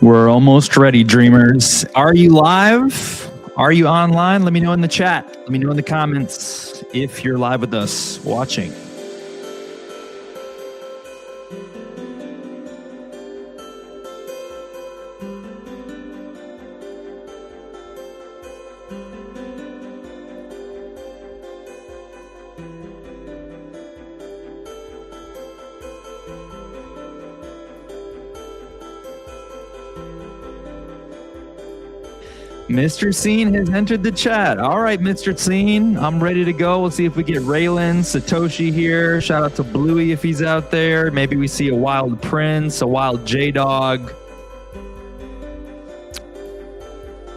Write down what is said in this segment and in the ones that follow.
We're almost ready, dreamers. Are you live? Are you online? Let me know in the chat. Let me know in the comments if you're live with us watching. Mr. Scene has entered the chat. All right, Mr. Scene, I'm ready to go. We'll see if we get Raylan, Satoshi here. Shout out to Bluey if he's out there. Maybe we see a Wild Prince, a Wild J-Dog.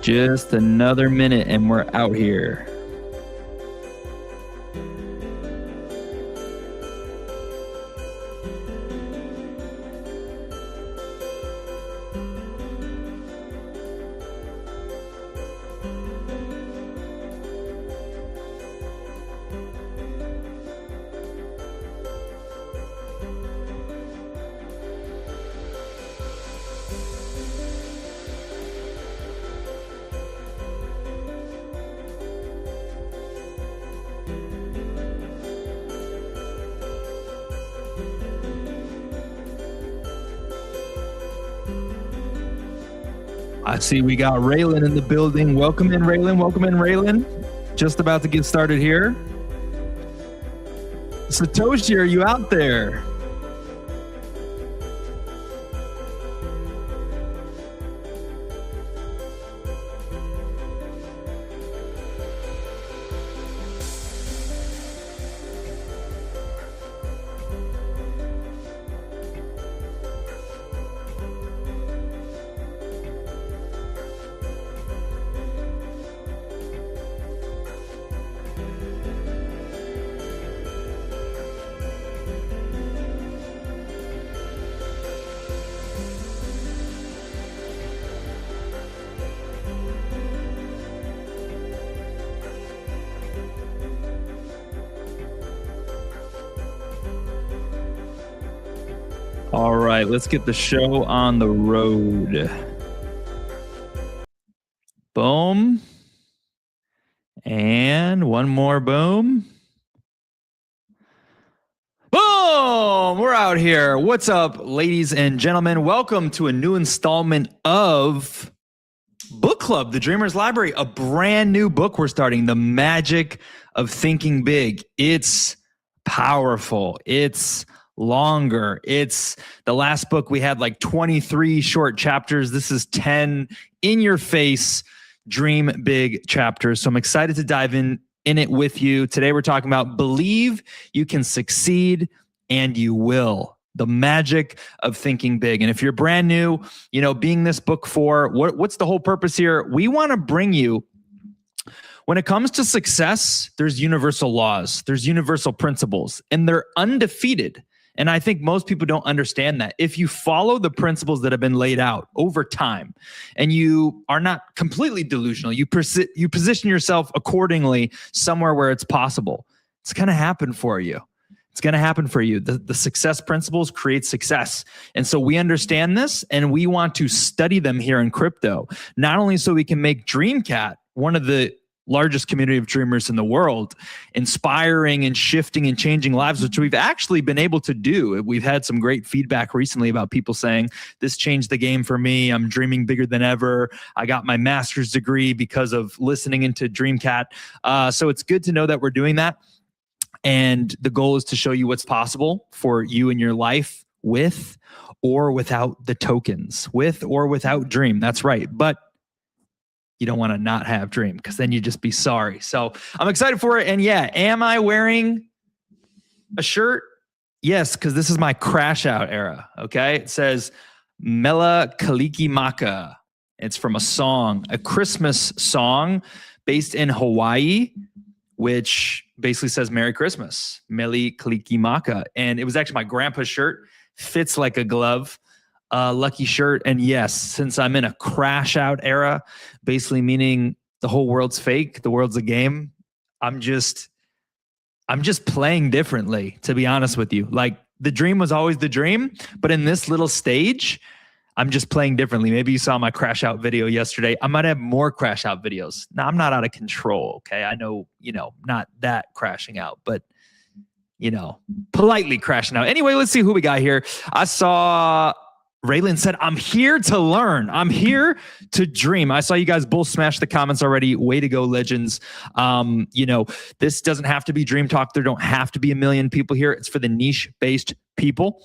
Just another minute and we're out here. I see we got Raylan in the building. Welcome in, Raylan. Welcome in, Raylan. Just about to get started here. Satoshi, are you out there? All right, let's get the show on the road. Boom. And one more boom. Boom! We're out here. What's up, ladies and gentlemen? Welcome to a new installment of Book Club, the Dreamers Library, a brand new book we're starting, The Magic of Thinking Big. It's powerful. It's longer. It's the last book we had like 23 short chapters. This is 10 in your face dream big chapters. So I'm excited to dive in it with you. Today we're talking about believe you can succeed and you will. The magic of thinking big. And if you're brand new, you know, being this book for what's the whole purpose here? We want to bring you, when it comes to success, there's universal laws, there's universal principles, and they're undefeated. And I think most people don't understand that. If you follow the principles that have been laid out over time and you are not completely delusional, you position yourself accordingly somewhere where it's possible, it's going to happen for you. It's going to happen for you. The success principles create success. And so we understand this and we want to study them here in crypto, not only so we can make DreamCat one of the largest community of dreamers in the world, inspiring and shifting and changing lives, which we've actually been able to do. We've had some great feedback recently about people saying, this changed the game for me. I'm dreaming bigger than ever. I got my master's degree because of listening into DreamCat. So it's good to know that we're doing that. And the goal is to show you what's possible for you in your life with or without the tokens, with or without Dream. That's right. But you don't want to not have Dream because then you'd just be sorry. So I'm excited for it. And yeah, am I wearing a shirt? Yes, because this is my crash out era. Okay. It says Mela Kalikimaka. It's from a song, a Christmas song based in Hawaii, which basically says Merry Christmas, Mele Kalikimaka. And it was actually my grandpa's shirt. Fits like a glove. Lucky shirt. And yes, since I'm in a crash out era, basically meaning the whole world's fake, the world's a game, I'm just playing differently, to be honest with you. Like the dream was always the dream, but in this little stage, I'm just playing differently. Maybe you saw my crash out video yesterday. I might have more crash out videos. Now, I'm not out of control, okay? I know, not that crashing out, but, politely crashing out. Anyway, let's see who we got here. I saw Raylan said, I'm here to learn. I'm here to dream. I saw you guys both smash the comments already. Way to go, legends. This doesn't have to be Dream Talk. There don't have to be a million people here. It's for the niche-based people.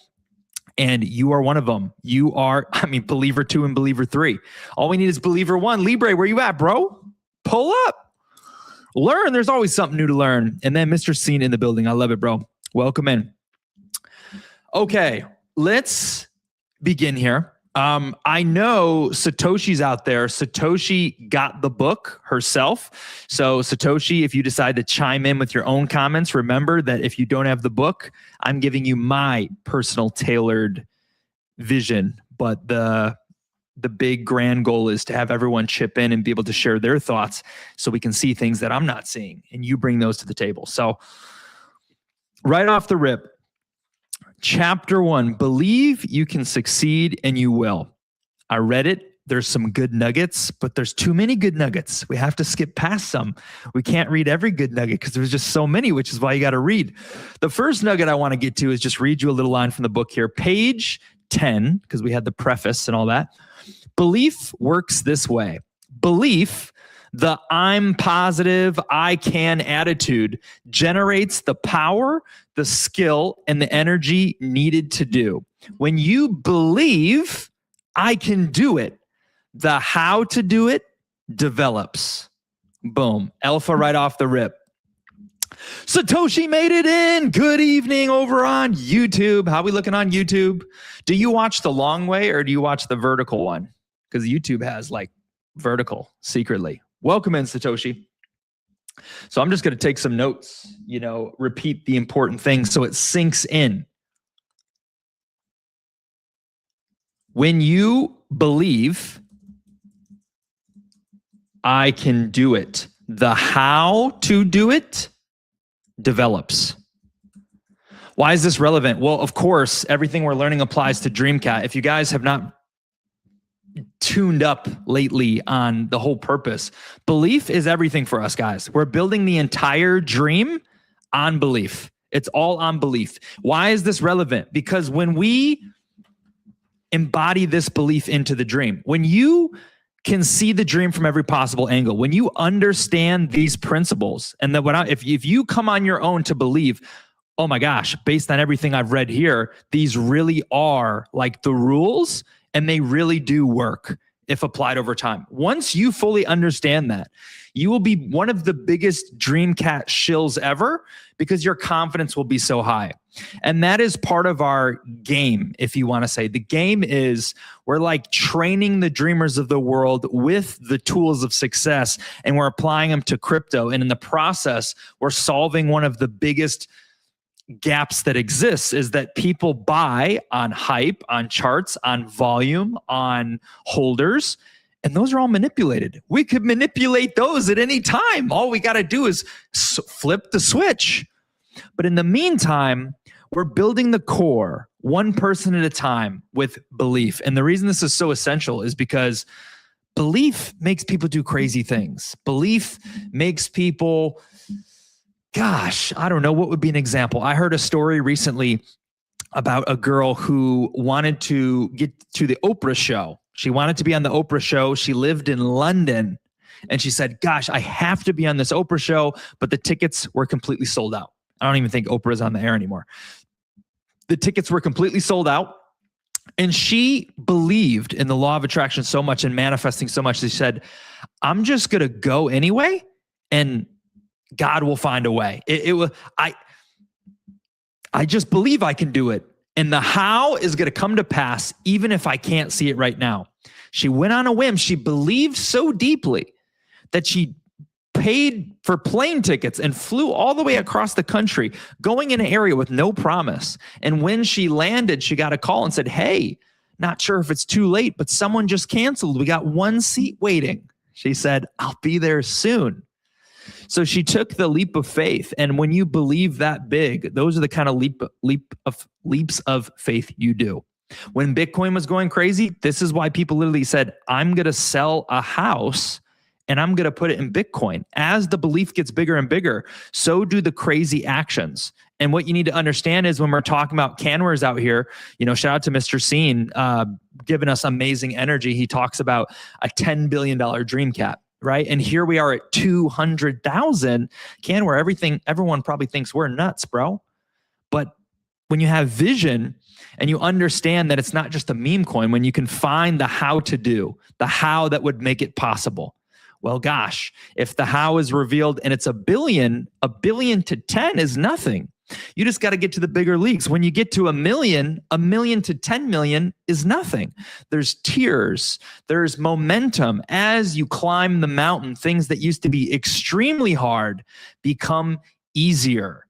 And you are one of them. You are, believer 2 and believer 3. All we need is believer 1. Libre, where you at, bro? Pull up. Learn. There's always something new to learn. And then Mr. Scene in the building. I love it, bro. Welcome in. Okay, let's begin here. I know Satoshi's out there. Satoshi got the book herself. So Satoshi, if you decide to chime in with your own comments, remember that if you don't have the book, I'm giving you my personal tailored vision. But the big grand goal is to have everyone chip in and be able to share their thoughts so we can see things that I'm not seeing and you bring those to the table. So right off the rip, Chapter 1, believe you can succeed and you will. I read it. There's some good nuggets, but there's too many good nuggets. We have to skip past some. We can't read every good nugget because there's just so many, which is why you got to read. The first nugget I want to get to is just read you a little line from the book here. Page 10, because we had the preface and all that. Belief works this way. Belief, the I'm positive, I can attitude, generates the power, the skill, and the energy needed to do. When you believe I can do it, the how to do it develops. Boom. Alpha right off the rip. Satoshi made it in. Good evening over on YouTube. How we looking on YouTube? Do you watch the long way or do you watch the vertical one? Because YouTube has like vertical secretly. Welcome in, Satoshi. So I'm just going to take some notes, repeat the important things so it sinks in. When you believe I can do it, the how to do it develops. Why is this relevant? Well, of course, everything we're learning applies to Dreamcat. If you guys have not tuned up lately on the whole purpose, belief is everything for us, guys. We're building the entire dream on belief. It's all on belief. Why is this relevant? Because when we embody this belief into the dream, when you can see the dream from every possible angle, when you understand these principles, and that if you come on your own to believe, oh my gosh, based on everything I've read here, these really are like the rules, and they really do work if applied over time. Once you fully understand that, you will be one of the biggest Dreamcat shills ever because your confidence will be so high. And that is part of our game, if you want to say. The game is we're like training the dreamers of the world with the tools of success, and we're applying them to crypto. And in the process, we're solving one of the biggest gaps that exists, is that people buy on hype, on charts, on volume, on holders, and those are all manipulated. We could manipulate those at any time. All we got to do is flip the switch. But in the meantime, we're building the core one person at a time with belief. And the reason this is so essential is because belief makes people do crazy things. Belief makes people, gosh, I don't know, what would be an example? I heard a story recently about a girl who wanted to get to the Oprah show. She wanted to be on the Oprah show. She lived in London, and she said, gosh, I have to be on this Oprah show, but the tickets were completely sold out. I don't even think Oprah is on the air anymore. The tickets were completely sold out, and she believed in the law of attraction so much and manifesting so much. She said, I'm just going to go anyway, and God will find a way. I just believe I can do it. And the how is going to come to pass, even if I can't see it right now. She went on a whim. She believed so deeply that she paid for plane tickets and flew all the way across the country, going in an area with no promise. And when she landed, she got a call and said, hey, not sure if it's too late, but someone just canceled. We got one seat waiting. She said, I'll be there soon. So she took the leap of faith. And when you believe that big, those are the kind of leaps of faith you do. When Bitcoin was going crazy, this is why people literally said, I'm going to sell a house and I'm going to put it in Bitcoin. As the belief gets bigger and bigger, so do the crazy actions. And what you need to understand is when we're talking about Canwers out here, shout out to Mr. Scene, giving us amazing energy. He talks about a $10 billion dream cap, right? And here we are at 200,000. Canware, everyone probably thinks we're nuts, bro. But when you have vision and you understand that it's not just a meme coin, when you can find the how to do, the how that would make it possible. Well, gosh, if the how is revealed and it's a billion to 10 is nothing. You just got to get to the bigger leagues. When you get to a million to 10 million is nothing. There's tiers, there's momentum. As you climb the mountain, things that used to be extremely hard become easier,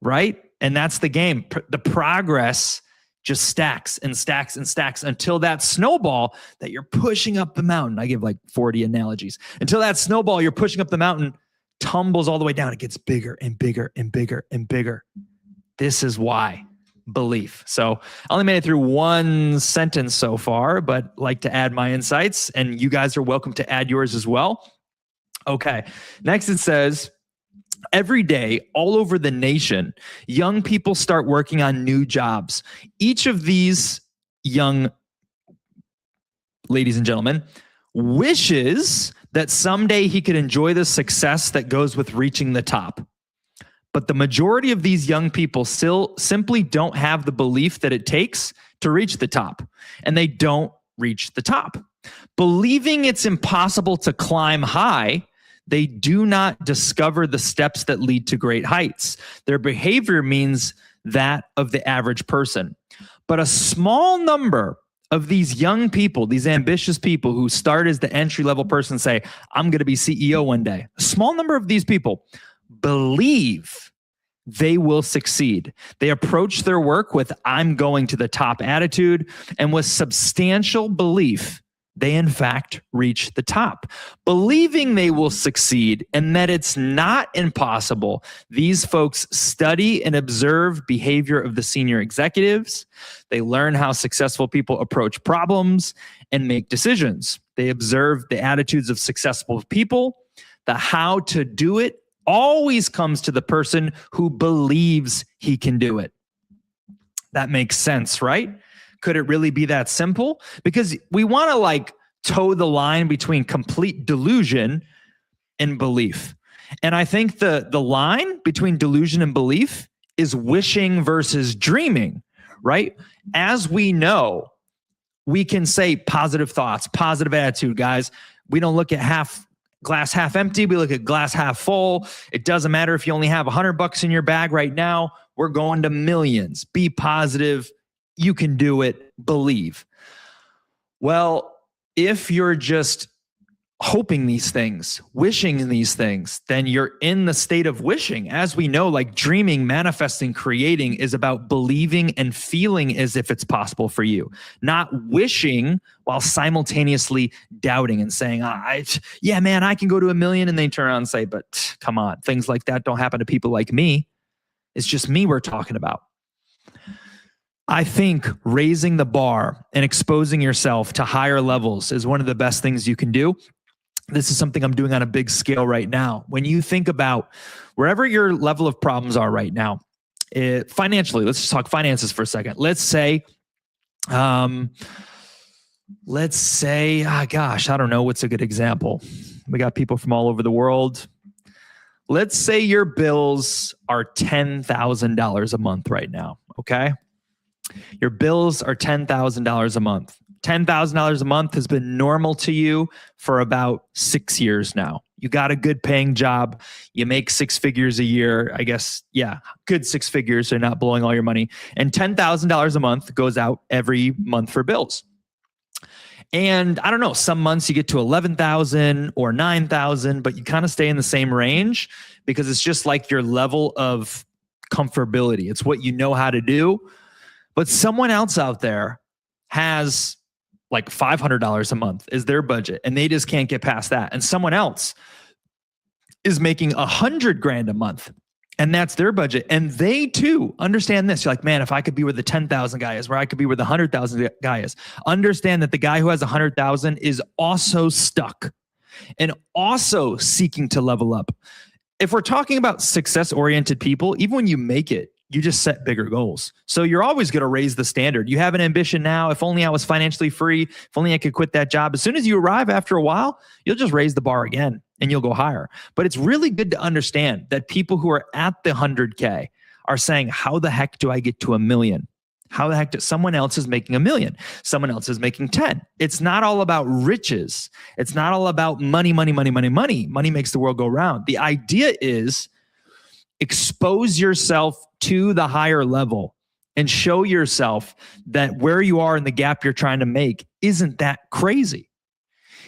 right? And that's the game. The progress just stacks and stacks and stacks until that snowball that you're pushing up the mountain. I give like 40 analogies. Until that snowball you're pushing up the mountain tumbles all the way down. It gets bigger and bigger and bigger and bigger. This is why belief. So I only made it through one sentence so far, but like to add my insights, and you guys are welcome to add yours as well. Okay. Next it says, every day, all over the nation, young people start working on new jobs. Each of these young ladies and gentlemen wishes that someday he could enjoy the success that goes with reaching the top. But the majority of these young people still simply don't have the belief that it takes to reach the top, and they don't reach the top. Believing it's impossible to climb high, they do not discover the steps that lead to great heights. Their behavior means that of the average person. But a small number of these young people, these ambitious people who start as the entry-level person and say, I'm going to be CEO one day. A small number of these people believe they will succeed. They approach their work with I'm going to the top attitude, and with substantial belief, they in fact reach the top. Believing they will succeed and that it's not impossible, these folks study and observe behavior of the senior executives. They learn how successful people approach problems and make decisions. They observe the attitudes of successful people. The how to do it always comes to the person who believes he can do it. That makes sense, right? Could it really be that simple? Because we want to toe the line between complete delusion and belief. And I think the line between delusion and belief is wishing versus dreaming, right? As we know, we can say positive thoughts, positive attitude, guys. We don't look at glass half empty. We look at glass half full. It doesn't matter if you only have $100 in your bag right now. We're going to millions. Be positive. You can do it. Believe. Well, if you're just hoping these things, wishing these things, then you're in the state of wishing. As we know, dreaming, manifesting, creating is about believing and feeling as if it's possible for you, not wishing while simultaneously doubting and saying, yeah, man, I can go to a million. And they turn around and say, but come on, things like that don't happen to people like me. It's just me we're talking about. I think raising the bar and exposing yourself to higher levels is one of the best things you can do. This is something I'm doing on a big scale right now. When you think about wherever your level of problems are right now, financially, let's just talk finances for a second. Let's say, I don't know, what's a good example? We got people from all over the world. Let's say your bills are $10,000 a month right now, okay? Your bills are $10,000 a month. $10,000 a month has been normal to you for about 6 years now. You got a good paying job. You make 6 figures a year. I guess, yeah, good 6 figures. So you're not blowing all your money. And $10,000 a month goes out every month for bills. And I don't know, some months you get to 11,000 or 9,000, but you kind of stay in the same range because it's just like your level of comfortability. It's what you know how to do. But someone else out there has $500 a month is their budget, and they just can't get past that. And someone else is making $100,000 a month, And that's their budget. And they too understand this. You're like, man, if I could be where the 10,000 guy is, where I could be where the 100,000 guy is, understand that the guy who has 100,000 is also stuck and also seeking to level up. If we're talking about success-oriented people, even when you make it, you just set bigger goals. So you're always going to raise the standard. You have an ambition now. If only I was financially free, if only I could quit that job. As soon as you arrive after a while, you'll just raise the bar again and you'll go higher. But it's really good to understand that people who are at the 100K are saying, how the heck do I get to 1 million? How the heck does someone else is making 1 million? Someone else is making 10. It's not all about riches. It's not all about money, money, money, money, money. Money makes the world go round. The idea is expose yourself to the higher level and show yourself that where you are in the gap you're trying to make isn't that crazy.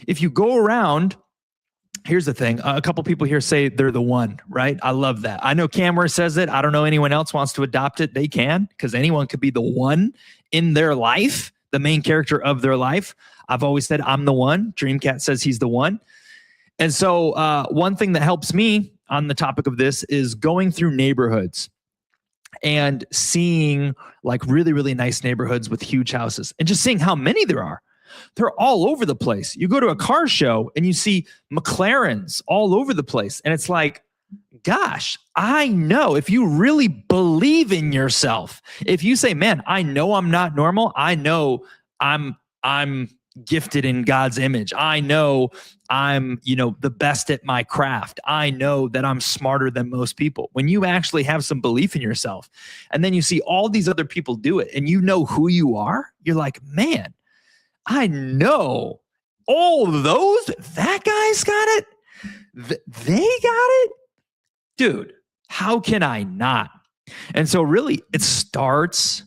If you go around, here's the thing. A couple people here say they're the one, right? I love that. I know Camera says it. I don't know anyone else wants to adopt it. They can, because anyone could be the one in their life, the main character of their life. I've always said I'm the one. Dreamcat says he's the one. And so one thing that helps me on the topic of this is going through neighborhoods and seeing like really, really nice neighborhoods with huge houses and just seeing how many there are. They're all over the place. You go to a car show and you see McLarens all over the place. And it's like, gosh, I know if you really believe in yourself, if you say, man, I know I'm not normal. I know I'm gifted in God's image. I know I'm, the best at my craft. I know that I'm smarter than most people. When you actually have some belief in yourself and then you see all these other people do it and you know who you are, you're like, man, I know all of those, that guy's got it. They got it. Dude, how can I not? And so really it starts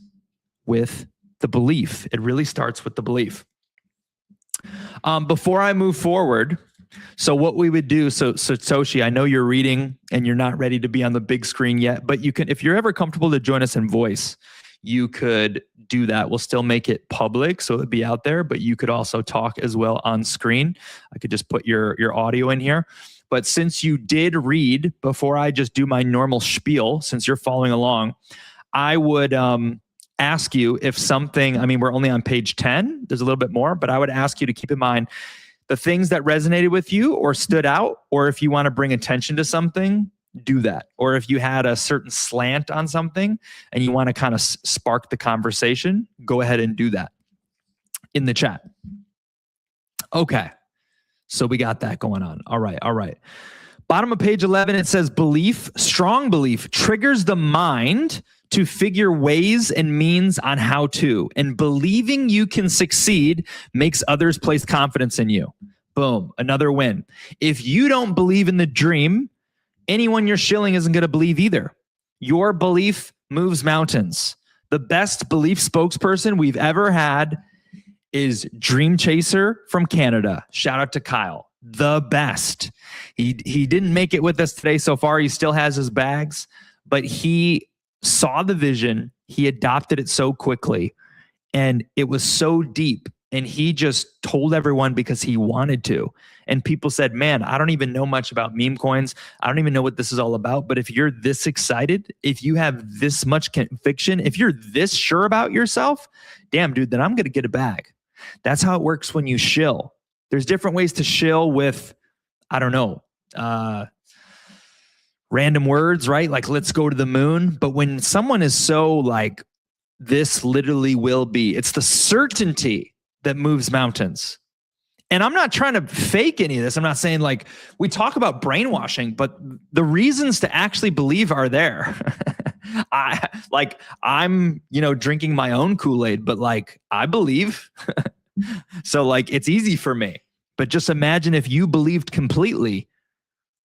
with the belief. It really starts with the belief. Before I move forward, so what we would do, so Satoshi, I know you're reading and you're not ready to be on the big screen yet, but you can, if you're ever comfortable to join us in voice, you could do that. We'll still make it public, so it'll be out there, but you could also talk as well on screen. I could just put your audio in here. But since you did read, before I just do my normal spiel, since you're following along, I would ask you if something, we're only on page 10, there's a little bit more, but I would ask you to keep in mind the things that resonated with you or stood out, or if you want to bring attention to something, do that. Or if you had a certain slant on something and you want to kind of spark the conversation, go ahead and do that in the chat. Okay. So we got that going on. All right. Bottom of page 11, it says belief, strong belief triggers the mind to figure ways and means on how to, and believing you can succeed makes others place confidence in you. Boom, another win. If you don't believe in the dream, anyone you're shilling isn't going to believe either. Your belief moves mountains. The best belief spokesperson we've ever had is Dream Chaser from Canada. Shout out to Kyle. The best. He didn't make it with us today so far. He still has his bags, but he saw the vision. He adopted it so quickly and it was so deep. And he just told everyone because he wanted to. And people said, man, I don't even know much about meme coins. I don't even know what this is all about. But if you're this excited, if you have this much conviction, if you're this sure about yourself, damn, dude, then I'm going to get a bag. That's how it works when you shill. There's different ways to shill with, I don't know, random words, right? Like, let's go to the moon. But when someone is so like, this literally will be, it's the certainty that moves mountains. And I'm not trying to fake any of this. I'm not saying like, we talk about brainwashing, but the reasons to actually believe are there. I'm, drinking my own Kool-Aid, but like, I believe. So like, it's easy for me. But just imagine if you believed completely,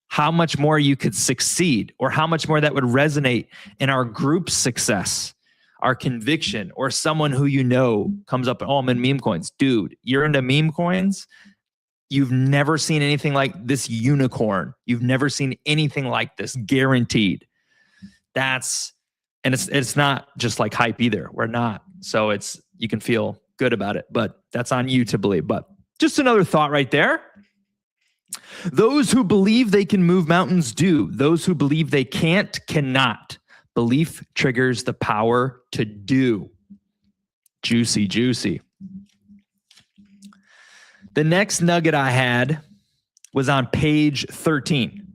how much more you could succeed, or how much more that would resonate in our group's success, our conviction, or someone who comes up, oh, I'm in meme coins. Dude, you're into meme coins? You've never seen anything like this unicorn. You've never seen anything like this, guaranteed. And it's not just like hype either. We're not. So you can feel good about it, but that's on you to believe. But just another thought right there. Those who believe they can move mountains do. Those who believe they can't, cannot. Belief triggers the power to do. Juicy, juicy. The next nugget I had was on page 13.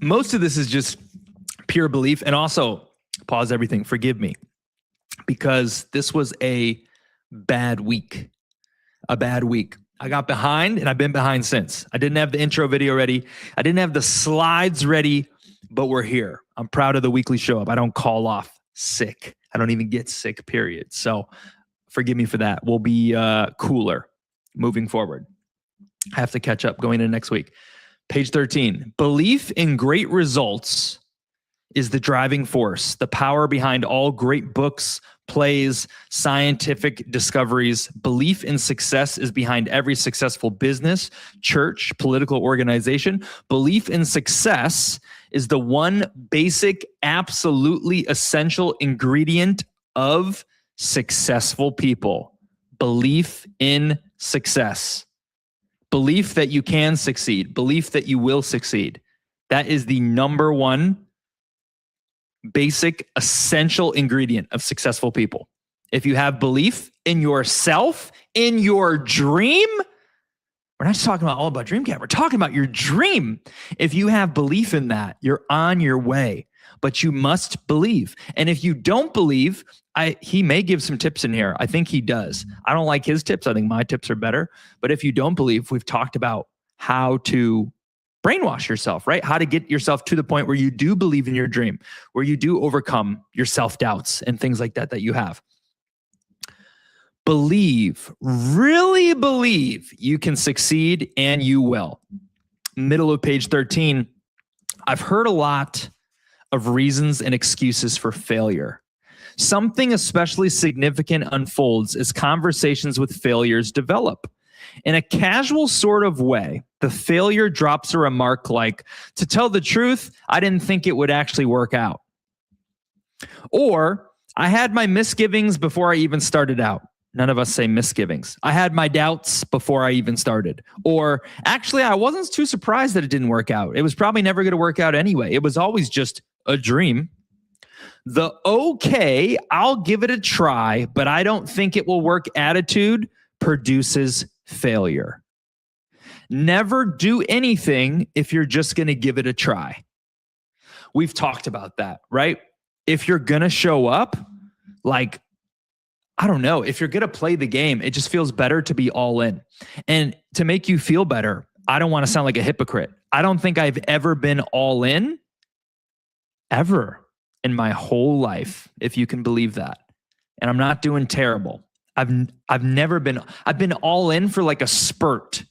Most of this is just pure belief. And also, pause everything, forgive me, because this was a bad week. A bad week. I got behind, and I've been behind since. I didn't have the intro video ready. I didn't have the slides ready, but we're here. I'm proud of the weekly show up. I don't call off sick. I don't even get sick, period. So forgive me for that. We'll be cooler moving forward. I have to catch up going into next week. Page 13. Belief in great results is the driving force, the power behind all great books, plays, scientific discoveries. Belief in success is behind every successful business, church, political organization. Belief in success is the one basic, absolutely essential ingredient of successful people. Belief in success. Belief that you can succeed. Belief that you will succeed. That is the number one basic, essential ingredient of successful people. If you have belief in yourself, in your dream, we're not just talking about all about Dreamcamp. We're talking about your dream. If you have belief in that, you're on your way, but you must believe. And if you don't believe, he may give some tips in here. I think he does. I don't like his tips. I think my tips are better. But if you don't believe, we've talked about how to brainwash yourself, right? How to get yourself to the point where you do believe in your dream, where you do overcome your self-doubts and things like that you have. Believe, really believe you can succeed, and you will. Middle of page 13, I've heard a lot of reasons and excuses for failure. Something especially significant unfolds as conversations with failures develop. In a casual sort of way, the failure drops a remark like, to tell the truth, I didn't think it would actually work out. Or, I had my misgivings before I even started out. None of us say misgivings. I had my doubts before I even started. Or, actually, I wasn't too surprised that it didn't work out. It was probably never going to work out anyway. It was always just a dream. The okay, I'll give it a try, but I don't think it will work attitude produces failure. Never do anything if you're just going to give it a try. We've talked about that, right? If you're going to show up, like, I don't know, if you're going to play the game, it just feels better to be all in. And to make you feel better, I don't want to sound like a hypocrite. I don't think I've ever been all in, ever in my whole life, if you can believe that. And I'm not doing terrible. I've never been, I've been all in for like a spurt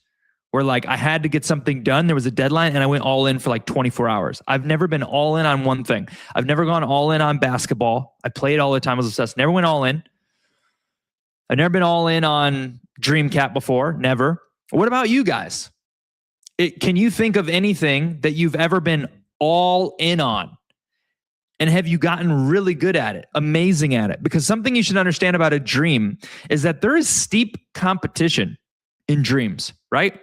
where like I had to get something done. There was a deadline and I went all in for like 24 hours. I've never been all in on one thing. I've never gone all in on basketball. I played all the time. I was obsessed. Never went all in. I've never been all in on Dreamcap before. Never. What about you guys? Can you think of anything that you've ever been all in on? And have you gotten really good at it, amazing at it? Because something you should understand about a dream is that there is steep competition in dreams, right?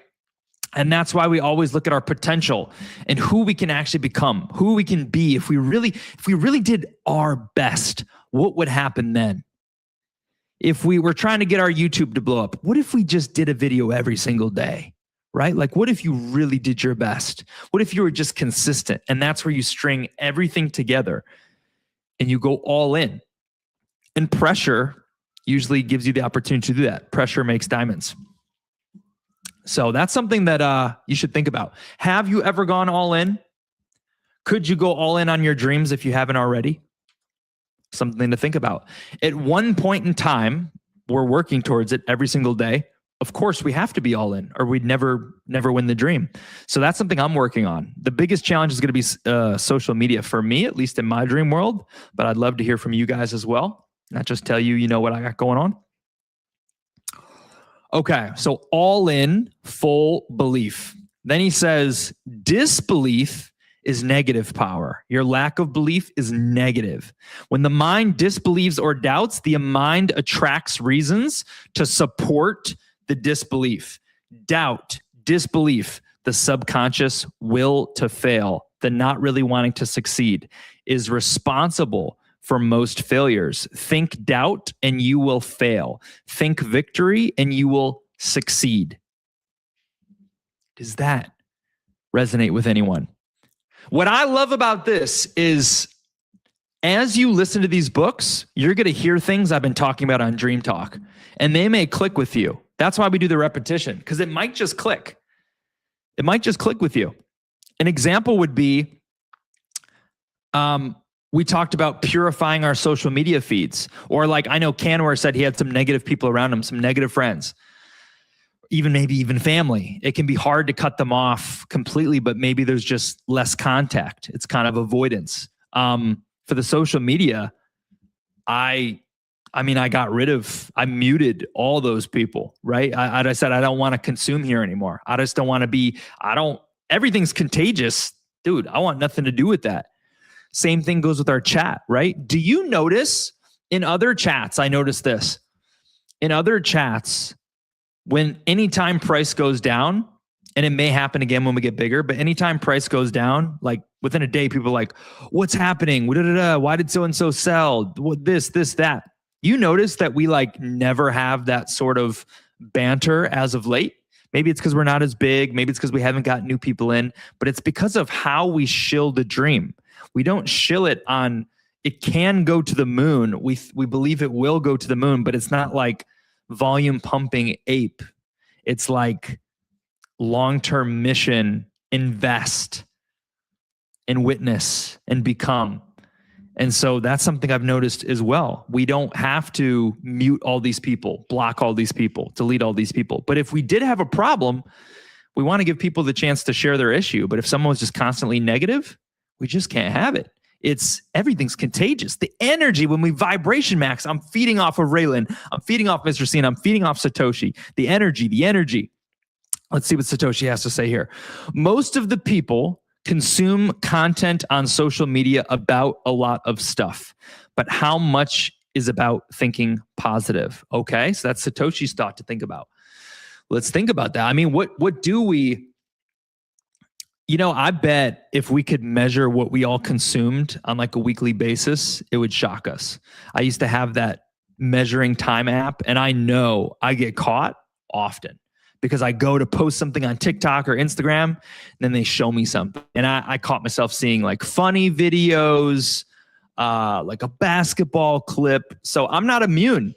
And that's why we always look at our potential and who we can actually become, who we can be. If we really did our best, what would happen then? If we were trying to get our YouTube to blow up, what if we just did a video every single day? Right? Like, what if you really did your best? What if you were just consistent? And that's where you string everything together and you go all in. And pressure usually gives you the opportunity to do that. Pressure makes diamonds. So that's something that you should think about. Have you ever gone all in? Could you go all in on your dreams if you haven't already? Something to think about. At one point in time, we're working towards it every single day. Of course, we have to be all in or we'd never win the dream. So that's something I'm working on. The biggest challenge is going to be social media for me, at least in my dream world. But I'd love to hear from you guys as well. Not just tell you, what I got going on. Okay, so all in, full belief. Then he says, disbelief is negative power. Your lack of belief is negative. When the mind disbelieves or doubts, the mind attracts reasons to support the disbelief. Doubt, disbelief, the subconscious will to fail, the not really wanting to succeed is responsible for most failures. Think doubt and you will fail. Think victory and you will succeed. Does that resonate with anyone? What I love about this is as you listen to these books, you're going to hear things I've been talking about on Dream Talk, and they may click with you. That's why we do the repetition, because it might just click. It might just click with you. An example would be, we talked about purifying our social media feeds, or like I know Canwar said he had some negative people around him, some negative friends, maybe even family. It can be hard to cut them off completely, but maybe there's just less contact. It's kind of avoidance. For the social media, I muted all those people, right? I said, I don't want to consume here anymore. I just don't want to be, everything's contagious. Dude, I want nothing to do with that. Same thing goes with our chat, right? Do you notice in other chats, I noticed this, in other chats, when anytime price goes down, and it may happen again when we get bigger, but anytime price goes down, like within a day, people are like, what's happening? Why did so-and-so sell? This, that. You notice that we like never have that sort of banter as of late. Maybe it's because we're not as big. Maybe it's because we haven't got new people in, but it's because of how we shill the dream. We don't shill it on, it can go to the moon. We believe it will go to the moon, but it's not like volume pumping ape. It's like long-term mission, invest and witness and become. And so that's something I've noticed as well. We don't have to mute all these people, block all these people, delete all these people. But if we did have a problem, we want to give people the chance to share their issue. But if someone was just constantly negative, we just can't have it. Everything's contagious. The energy, when we vibration max, I'm feeding off of Raylan, I'm feeding off Mr. C, and I'm feeding off Satoshi. The energy. Let's see what Satoshi has to say here. Most of the people consume content on social media about a lot of stuff, but how much is about thinking positive? Okay, so that's Satoshi's thought to think about. Let's think about that. I mean, what do we, I bet if we could measure what we all consumed on like a weekly basis, it would shock us. I used to have that measuring time app, and I know I get caught often because I go to post something on TikTok or Instagram, and then they show me something. And I caught myself seeing like funny videos, like a basketball clip. So I'm not immune.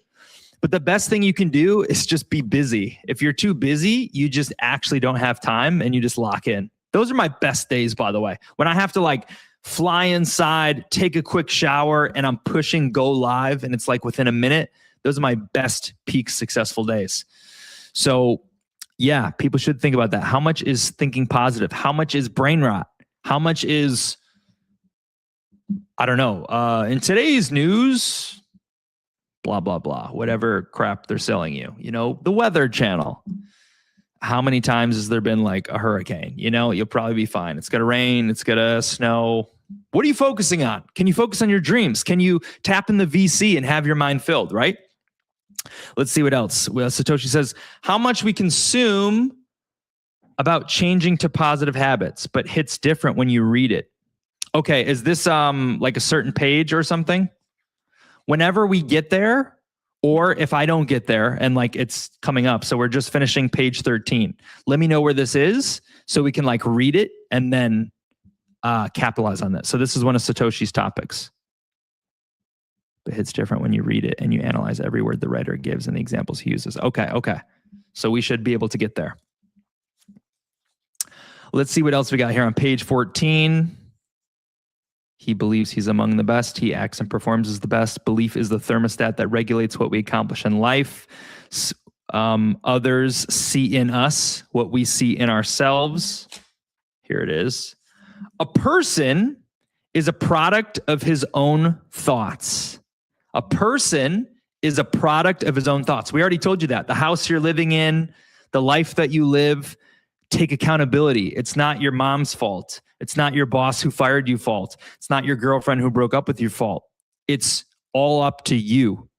But the best thing you can do is just be busy. If you're too busy, you just actually don't have time and you just lock in. Those are my best days, by the way. When I have to like fly inside, take a quick shower, and I'm pushing go live, and it's like within a minute, those are my best peak successful days. So yeah, people should think about that. How much is thinking positive? How much is brain rot? How much is, I don't know, in today's news, blah, blah, blah, whatever crap they're selling you, the Weather Channel. How many times has there been like a hurricane? You'll probably be fine. It's going to rain. It's going to snow. What are you focusing on? Can you focus on your dreams? Can you tap in the VC and have your mind filled, right? Let's see what else. Well, Satoshi says, how much we consume about changing to positive habits, but hits different when you read it. Okay, is this like a certain page or something? Whenever we get there, or if I don't get there and like it's coming up, so we're just finishing page 13. Let me know where this is so we can like read it and then capitalize on this. So this is one of Satoshi's topics. But it's different when you read it and you analyze every word the writer gives and the examples he uses. Okay. So we should be able to get there. Let's see what else we got here on page 14. He believes he's among the best. He acts and performs as the best. Belief is the thermostat that regulates what we accomplish in life. Others see in us what we see in ourselves. Here it is. A person is a product of his own thoughts. A person is a product of his own thoughts. We already told you that. The house you're living in, the life that you live, take accountability. It's not your mom's fault. It's not your boss who fired you fault. It's not your girlfriend who broke up with your fault. It's all up to you.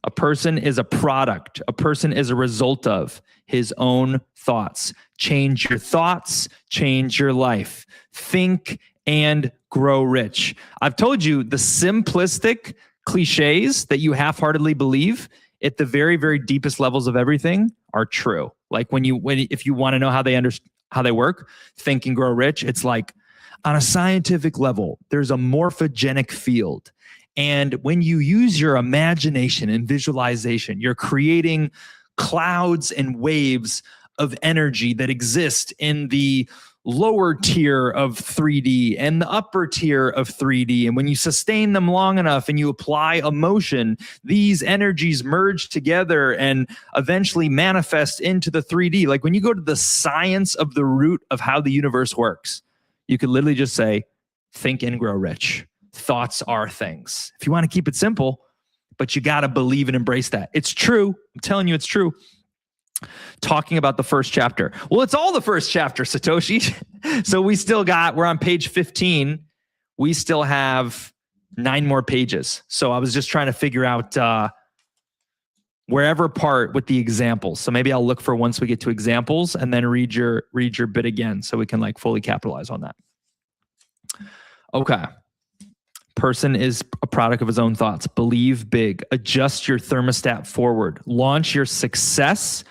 A person is a product. A person is a result of his own thoughts. Change your thoughts, change your life. Think and grow rich. I've told you the simplistic cliches that you half-heartedly believe at the very, very deepest levels of everything are true. Like if you want to know how they work, think and grow rich. It's like on a scientific level, there's a morphogenic field. And when you use your imagination and visualization, you're creating clouds and waves of energy that exist in the lower tier of 3D and the upper tier of 3D. And when you sustain them long enough and you apply emotion, these energies merge together and eventually manifest into the 3D. Like when you go to the science of the root of how the universe works, you could literally just say, think and grow rich. Thoughts are things. If you want to keep it simple, but you got to believe and embrace that. It's true. I'm telling you, it's true. Talking about the first chapter. Well, it's all the first chapter, Satoshi. So we're on page 15. We still have 9 more pages. So I was just trying to figure out wherever part with the examples. So maybe I'll look for once we get to examples and then read your bit again so we can like fully capitalize on that. Okay. Person is a product of his own thoughts. Believe big. Adjust your thermostat forward. Launch your success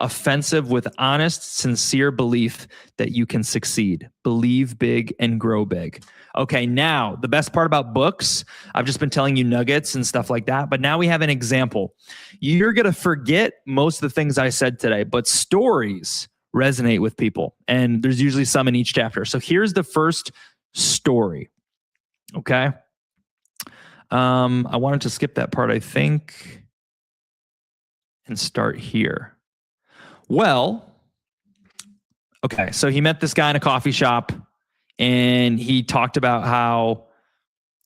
offensive with honest, sincere belief that you can succeed. Believe big and grow big. Okay, now the best part about books, I've just been telling you nuggets and stuff like that, but now we have an example. You're going to forget most of the things I said today, but stories resonate with people, and there's usually some in each chapter. So here's the first story. Okay. I wanted to skip that part, I think, and start here. Well, okay, so he met this guy in a coffee shop, and he talked about how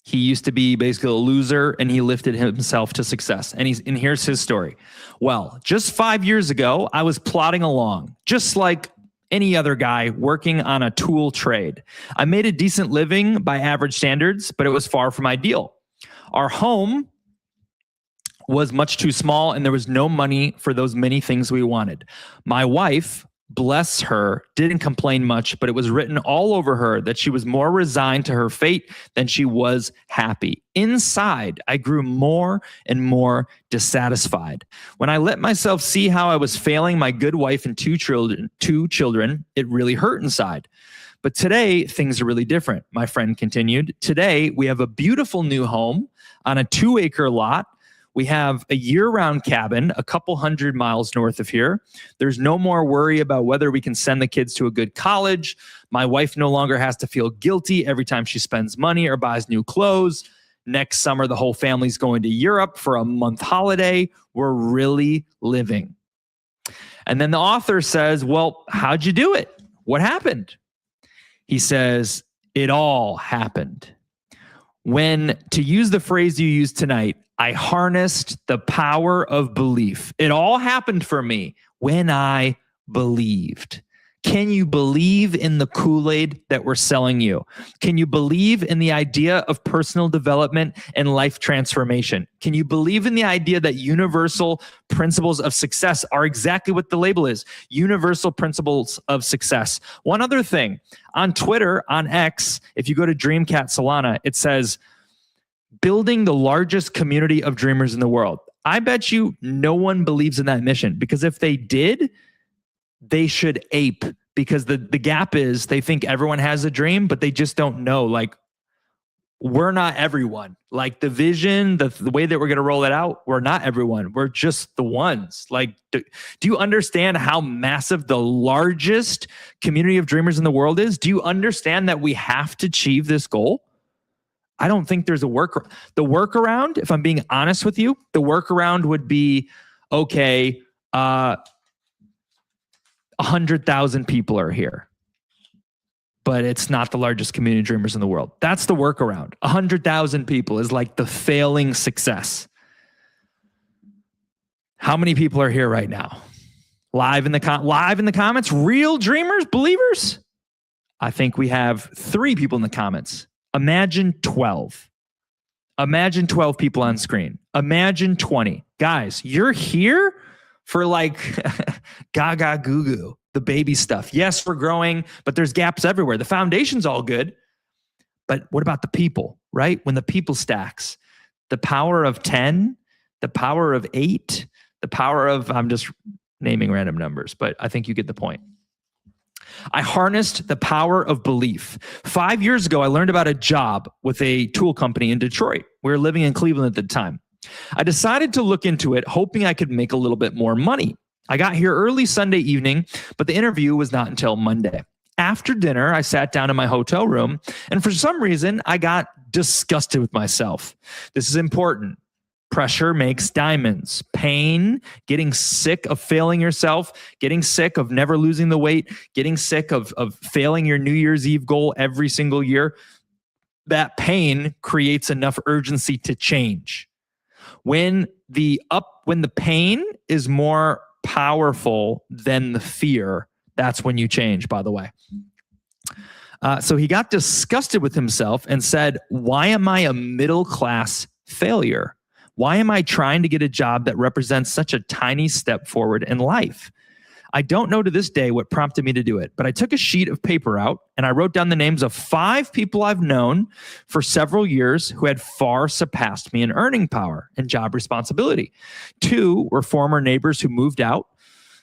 he used to be basically a loser, and he lifted himself to success. And here's his story. Well, just 5 years ago, I was plodding along, just like any other guy working on a tool trade. I made a decent living by average standards, but it was far from ideal. Our home was much too small, and there was no money for those many things we wanted. My wife, bless her, didn't complain much, but it was written all over her that she was more resigned to her fate than she was happy. Inside, I grew more and more dissatisfied. When I let myself see how I was failing my good wife and two children, it really hurt inside. But today, things are really different, my friend continued. Today, we have a beautiful new home on a 2-acre lot. We have a year-round cabin a couple 100 miles north of here. There's no more worry about whether we can send the kids to a good college. My wife no longer has to feel guilty every time she spends money or buys new clothes. Next summer, the whole family's going to Europe for a month holiday. We're really living. And then the author says, well, how'd you do it? What happened? He says, it all happened. When, to use the phrase you used tonight, I harnessed the power of belief. It all happened for me when I believed. Can you believe in the Kool-Aid that we're selling you? Can you believe in the idea of personal development and life transformation? Can you believe in the idea that universal principles of success are exactly what the label is? Universal principles of success. One other thing, on Twitter, on X, if you go to Dreamcat Solana, it says, building the largest community of dreamers in the world. I bet you no one believes in that mission, because if they did, they should ape, because the gap is they think everyone has a dream, but they just don't know. Like, we're not everyone. Like the vision, the way that we're going to roll it out, we're not everyone. We're just the ones. Like, do you understand how massive the largest community of dreamers in the world is? Do you understand that we have to achieve this goal? I don't think there's a the workaround, if I'm being honest with you, the workaround would be, okay, 100,000 people are here, but it's not the largest community of dreamers in the world. That's the workaround. 100,000 people is like the failing success. How many people are here right now? Live in the comments, real dreamers, believers? I think we have 3 people in the comments. Imagine 12. Imagine 12 people on screen. Imagine 20. Guys, you're here for like gaga goo goo, the baby stuff. Yes, we're growing, but there's gaps everywhere. The foundation's all good. But what about the people, right? When the people stacks, the power of 10, the power of 8, the power of, I'm just naming random numbers, but I think you get the point. I harnessed the power of belief. 5 years ago, I learned about a job with a tool company in Detroit. We were living in Cleveland at the time. I decided to look into it, hoping I could make a little bit more money. I got here early Sunday evening, but the interview was not until Monday. After dinner, I sat down in my hotel room, and for some reason, I got disgusted with myself. This is important. Pressure makes diamonds. Pain, getting sick of failing yourself, getting sick of never losing the weight, getting sick of failing your New Year's Eve goal every single year. That pain creates enough urgency to change. When the pain is more powerful than the fear, that's when you change, by the way. So he got disgusted with himself and said, why am I a middle-class failure? Why am I trying to get a job that represents such a tiny step forward in life? I don't know to this day what prompted me to do it, but I took a sheet of paper out and I wrote down the names of 5 people I've known for several years who had far surpassed me in earning power and job responsibility. 2 were former neighbors who moved out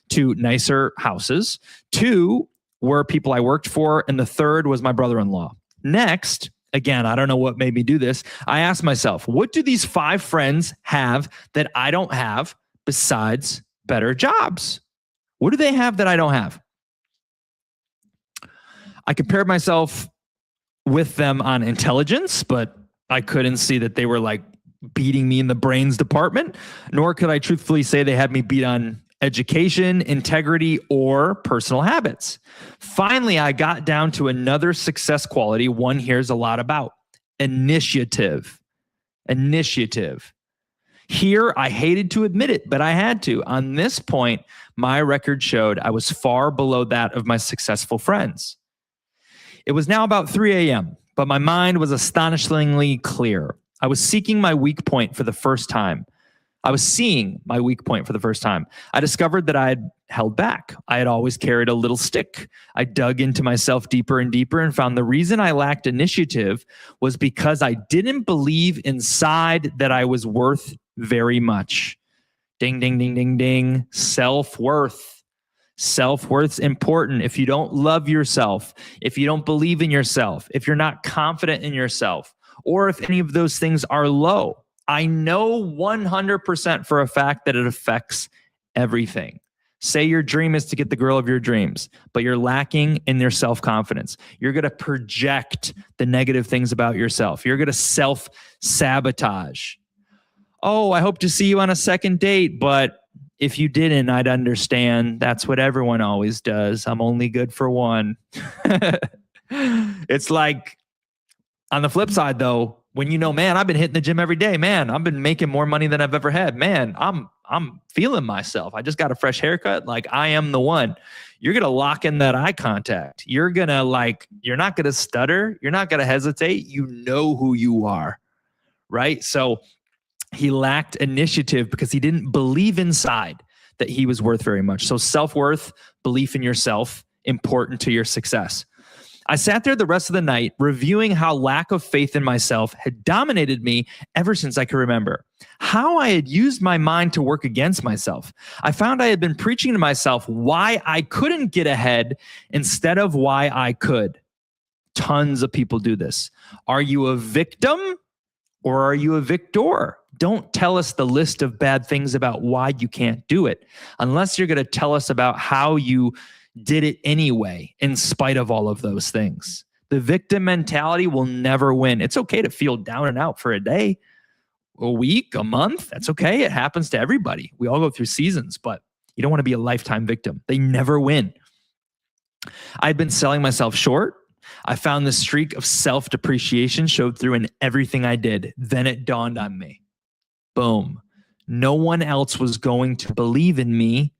to nicer houses. 2 were people I worked for, and the 3rd was my brother-in-law. Next, again, I don't know what made me do this. I asked myself, what do these 5 friends have that I don't have besides better jobs? What do they have that I don't have? I compared myself with them on intelligence, but I couldn't see that they were like beating me in the brains department, nor could I truthfully say they had me beat on education, integrity, or personal habits. Finally, I got down to another success quality one hears a lot about: initiative. Initiative. Here, I hated to admit it, but I had to. On this point, my record showed I was far below that of my successful friends. It was now about 3 a.m., but my mind was astonishingly clear. I was seeking my weak point for the first time. I was seeing my weak point for the first time. I discovered that I had held back. I had always carried a little stick. I dug into myself deeper and deeper and found the reason I lacked initiative was because I didn't believe inside that I was worth very much. Ding, ding, ding, ding, ding. Self-worth. Self-worth's important. If you don't love yourself, if you don't believe in yourself, if you're not confident in yourself, or if any of those things are low, I know 100% for a fact that it affects everything. Say your dream is to get the girl of your dreams, but you're lacking in your self-confidence. You're going to project the negative things about yourself. You're going to self-sabotage. Oh, I hope to see you on a second date, but if you didn't, I'd understand. That's what everyone always does. I'm only good for one. It's like, on the flip side, though, when you know, man, I've been hitting the gym every day, man, I've been making more money than I've ever had, man, I'm feeling myself. I just got a fresh haircut. Like, I am the one. You're going to lock in that eye contact. You're going to you're not going to stutter. You're not going to hesitate. You know who you are, right? So he lacked initiative because he didn't believe inside that he was worth very much. So self-worth, belief in yourself, important to your success. I sat there the rest of the night reviewing how lack of faith in myself had dominated me ever since I could remember. How I had used my mind to work against myself. I found I had been preaching to myself why I couldn't get ahead instead of why I could. Tons of people do this. Are you a victim or are you a victor? Don't tell us the list of bad things about why you can't do it, unless you're going to tell us about how you did it anyway, in spite of all of those things. The victim mentality will never win. It's okay to feel down and out for a day, a week, a month. That's okay. It happens to everybody. We all go through seasons, but you don't want to be a lifetime victim. They never win. I'd been selling myself short. I found the streak of self-depreciation showed through in everything I did. Then it dawned on me. Boom. No one else was going to believe in me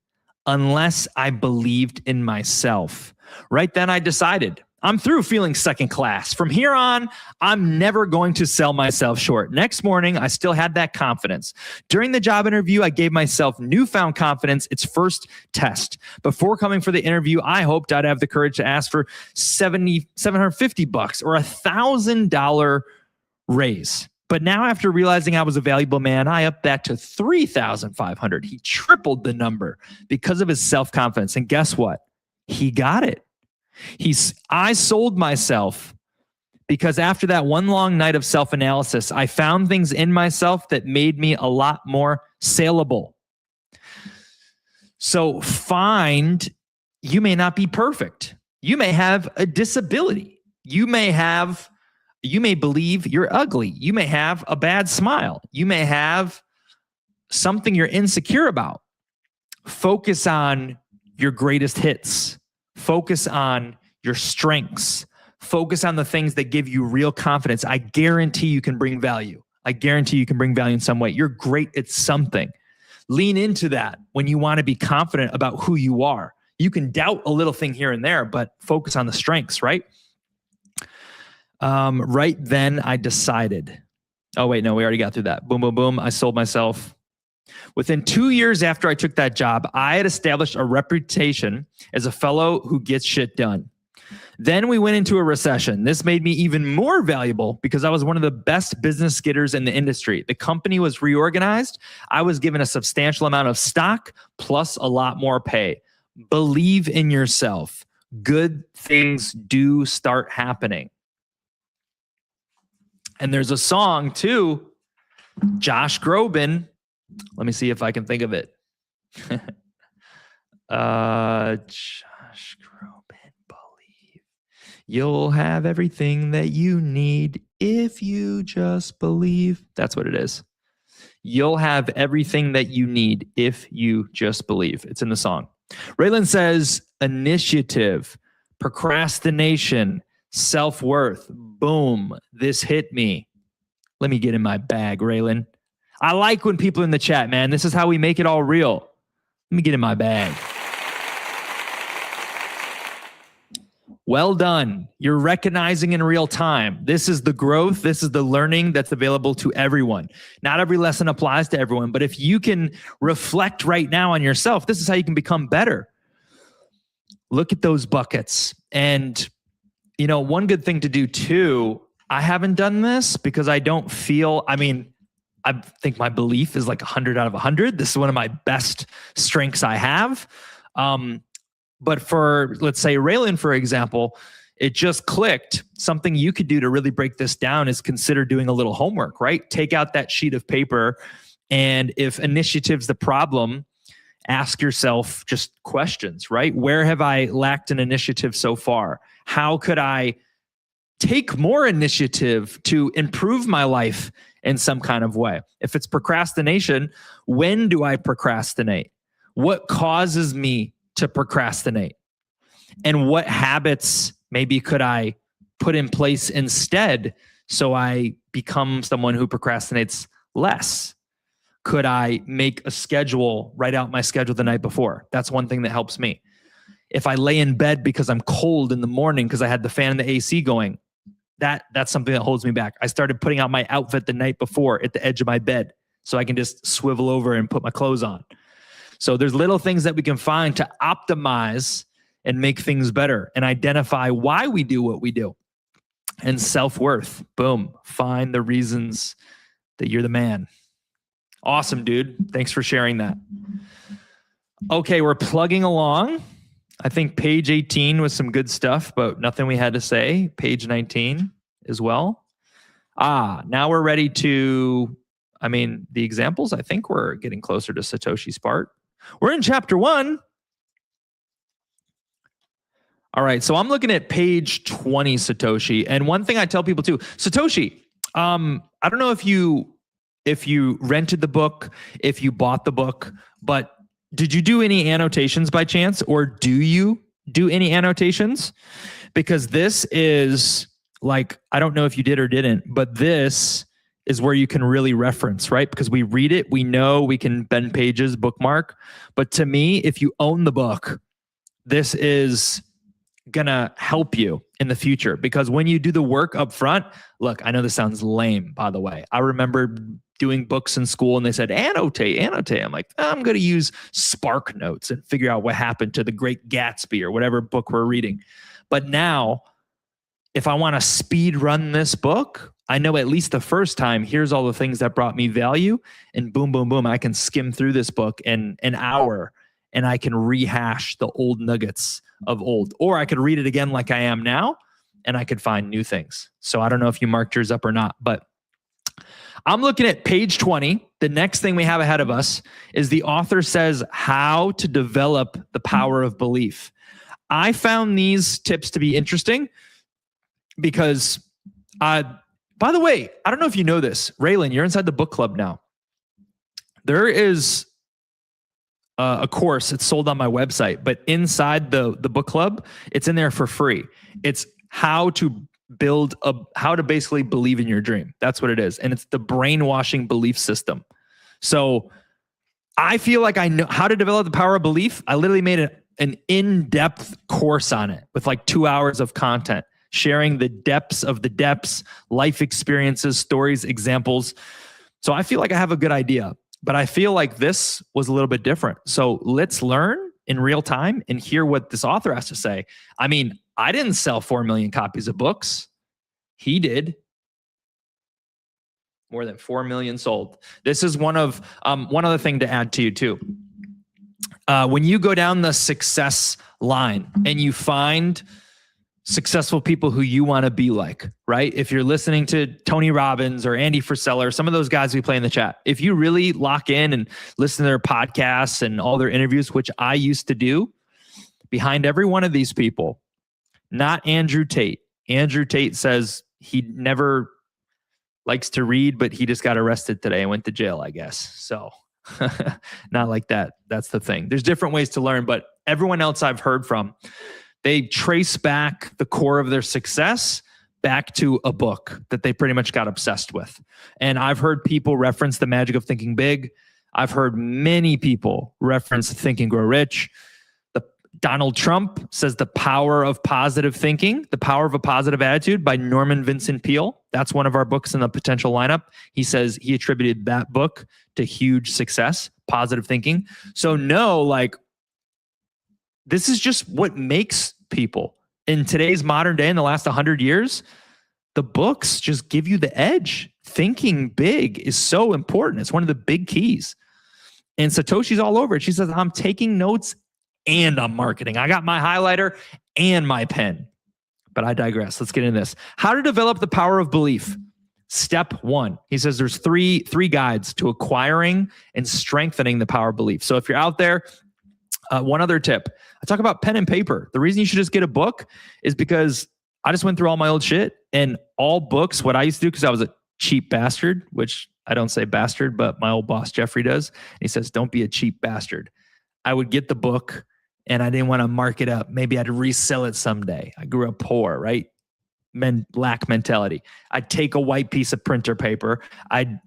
unless I believed in myself. Right then I decided I'm through feeling second class. From here on, I'm never going to sell myself short. Next morning, I still had that confidence. During the job interview, I gave myself newfound confidence. Its first test. Before coming for the interview, I hoped I'd have the courage to ask for $750 or $1,000 raise. But now, after realizing I was a valuable man, I upped that to $3,500. He tripled the number because of his self-confidence. And guess what? He got it. I sold myself because after that one long night of self-analysis, I found things in myself that made me a lot more saleable. So you may not be perfect. You may have a disability. You may believe you're ugly. You may have a bad smile. You may have something you're insecure about. Focus on your greatest hits. Focus on your strengths. Focus on the things that give you real confidence. I guarantee you can bring value. I guarantee you can bring value in some way. You're great at something. Lean into that when you want to be confident about who you are. You can doubt a little thing here and there, but focus on the strengths, right? Right then I decided. Oh, wait, no, we already got through that. Boom, boom, boom. I sold myself. Within 2 years after I took that job, I had established a reputation as a fellow who gets shit done. Then we went into a recession. This made me even more valuable because I was one of the best business getters in the industry. The company was reorganized. I was given a substantial amount of stock plus a lot more pay. Believe in yourself. Good things do start happening. And there's a song too, Josh Groban. Let me see if I can think of it. Josh Groban, believe. You'll have everything that you need if you just believe. That's what it is. You'll have everything that you need if you just believe. It's in the song. Raylan says initiative, procrastination, self-worth. Boom. This hit me. Let me get in my bag, Raylan. I like when people in the chat, man. This is how we make it all real. Let me get in my bag. Well done. You're recognizing in real time. This is the growth. This is the learning that's available to everyone. Not every lesson applies to everyone, but if you can reflect right now on yourself, this is how you can become better. Look at those buckets. And, you know, one good thing to do too, I haven't done this because I don't feel, I think my belief is like 100 out of 100. This is one of my best strengths I have. But for, let's say, Raylan, for example, it just clicked. Something you could do to really break this down is consider doing a little homework, right? Take out that sheet of paper. And if initiative's the problem, ask yourself just questions, right? Where have I lacked an initiative so far? How could I take more initiative to improve my life in some kind of way? If it's procrastination, when do I procrastinate? What causes me to procrastinate? And what habits maybe could I put in place instead so I become someone who procrastinates less? Could I make a schedule, write out my schedule the night before? That's one thing that helps me. If I lay in bed because I'm cold in the morning because I had the fan and the AC going, that's something that holds me back. I started putting out my outfit the night before at the edge of my bed so I can just swivel over and put my clothes on. So there's little things that we can find to optimize and make things better and identify why we do what we do. And self-worth, boom, find the reasons that you're the man. Awesome, dude. Thanks for sharing that. Okay, we're plugging along. I think page 18 was some good stuff, but nothing we had to say. Page 19 as well. Now we're ready to, the examples, I think we're getting closer to Satoshi's part. We're in chapter 1. All right, so I'm looking at page 20, Satoshi. And one thing I tell people too, Satoshi, I don't know if you rented the book, if you bought the book, but did you do any annotations by chance, or do you do any annotations? Because this is like, I don't know if you did or didn't, but this is where you can really reference, right? Because we read it, we know we can bend pages, bookmark. But to me, if you own the book, this is gonna help you in the future, because when you do the work up front, look, I know this sounds lame, by the way. I remember doing books in school and they said, annotate. I'm like, I'm going to use Spark Notes and figure out what happened to The Great Gatsby or whatever book we're reading. But now, if I want to speed run this book, I know at least the first time, here's all the things that brought me value, and boom, boom, boom, I can skim through this book in an hour and I can rehash the old nuggets of old, or I could read it again like I am now and I could find new things. So I don't know if you marked yours up or not, but I'm looking at page 20. The next thing we have ahead of us is the author says how to develop the power of belief. I found these tips to be interesting because, by the way, I don't know if you know this, Raylan, you're inside the book club now. There is a course, it's sold on my website, but inside the book club, it's in there for free. It's how to basically believe in your dream. That's what it is. And it's the brainwashing belief system. So I feel like I know how to develop the power of belief. I literally made an in-depth course on it with like 2 hours of content, sharing the depths of the depths, life experiences, stories, examples. So I feel like I have a good idea, but I feel like this was a little bit different. So let's learn in real time and hear what this author has to say. I mean, I didn't sell 4 million copies of books. He did. More than 4 million sold. This is one other thing to add to you too. When you go down the success line and you find successful people who you want to be like, right? If you're listening to Tony Robbins or Andy Frisella or some of those guys we play in the chat, if you really lock in and listen to their podcasts and all their interviews, which I used to do, behind every one of these people, not Andrew Tate. Andrew Tate says he never likes to read, but he just got arrested today and went to jail, I guess. So not like that. That's the thing. There's different ways to learn, but everyone else I've heard from, they trace back the core of their success back to a book that they pretty much got obsessed with. And I've heard people reference The Magic of Thinking Big. I've heard many people reference Think and Grow Rich. Donald Trump says The Power of Positive Thinking, The Power of a Positive Attitude by Norman Vincent Peale. That's one of our books in the potential lineup. He says he attributed that book to huge success, positive thinking. So no, like, this is just what makes people in today's modern day, in the last 100 years, the books just give you the edge. Thinking big is so important. It's one of the big keys. And Satoshi's all over it. She says, I'm taking notes and I'm marketing. I got my highlighter and my pen. But I digress. Let's get into this. How to develop the power of belief. Step 1. He says there's three guides to acquiring and strengthening the power of belief. So if you're out there, one other tip. I talk about pen and paper. The reason you should just get a book is because I just went through all my old shit, and all books, what I used to do, because I was a cheap bastard, which I don't say bastard, but my old boss, Jeffrey, does. And he says, don't be a cheap bastard. I would get the book and I didn't want to mark it up. Maybe I'd resell it someday. I grew up poor, right? Lack mentality. I'd take a white piece of printer paper. I'd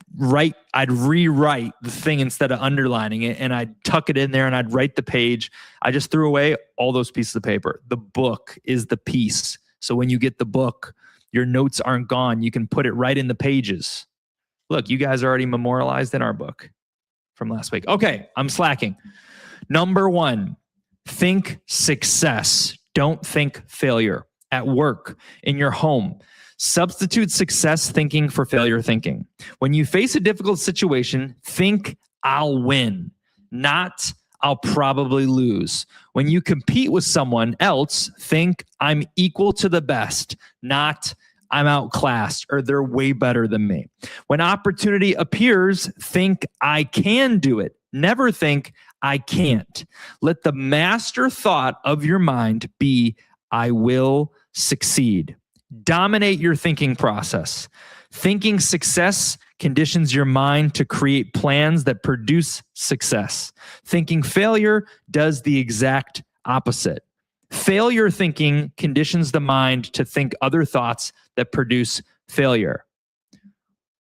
rewrite the thing instead of underlining it, and I'd tuck it in there and I'd write the page. I just threw away all those pieces of paper. The book is the piece. So when you get the book, your notes aren't gone. You can put it right in the pages. Look, you guys are already memorialized in our book from last week. Okay, I'm slacking. Number 1, think success. Don't think failure. At work, in your home, substitute success thinking for failure thinking. When you face a difficult situation, think I'll win, not I'll probably lose. When you compete with someone else, think I'm equal to the best, not I'm outclassed or they're way better than me. When opportunity appears, think I can do it. Never think I can't. Let the master thought of your mind be I will succeed. Dominate your thinking process. Thinking success conditions your mind to create plans that produce success. Thinking failure does the exact opposite. Failure thinking conditions the mind to think other thoughts that produce failure.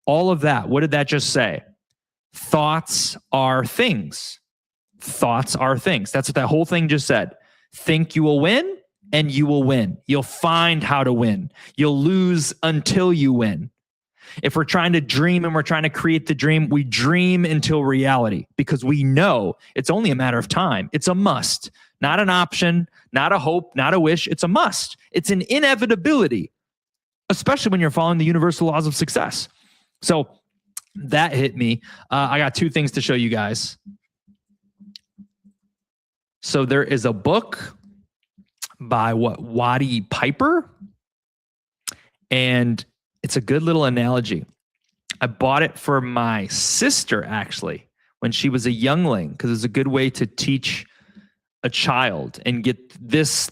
All of that, what did that just say? Thoughts are things. Thoughts are things. That's what that whole thing just said. Think you will win, and you will win. You'll find how to win. You'll lose until you win. If we're trying to dream and we're trying to create the dream, we dream until reality because we know it's only a matter of time. It's a must, not an option, not a hope, not a wish. It's a must. It's an inevitability, especially when you're following the universal laws of success. So that hit me. I got two things to show you guys. So there is a book by Waddy Piper, and it's a good little analogy. I bought it for my sister, actually, when she was a youngling, because it's a good way to teach a child and get this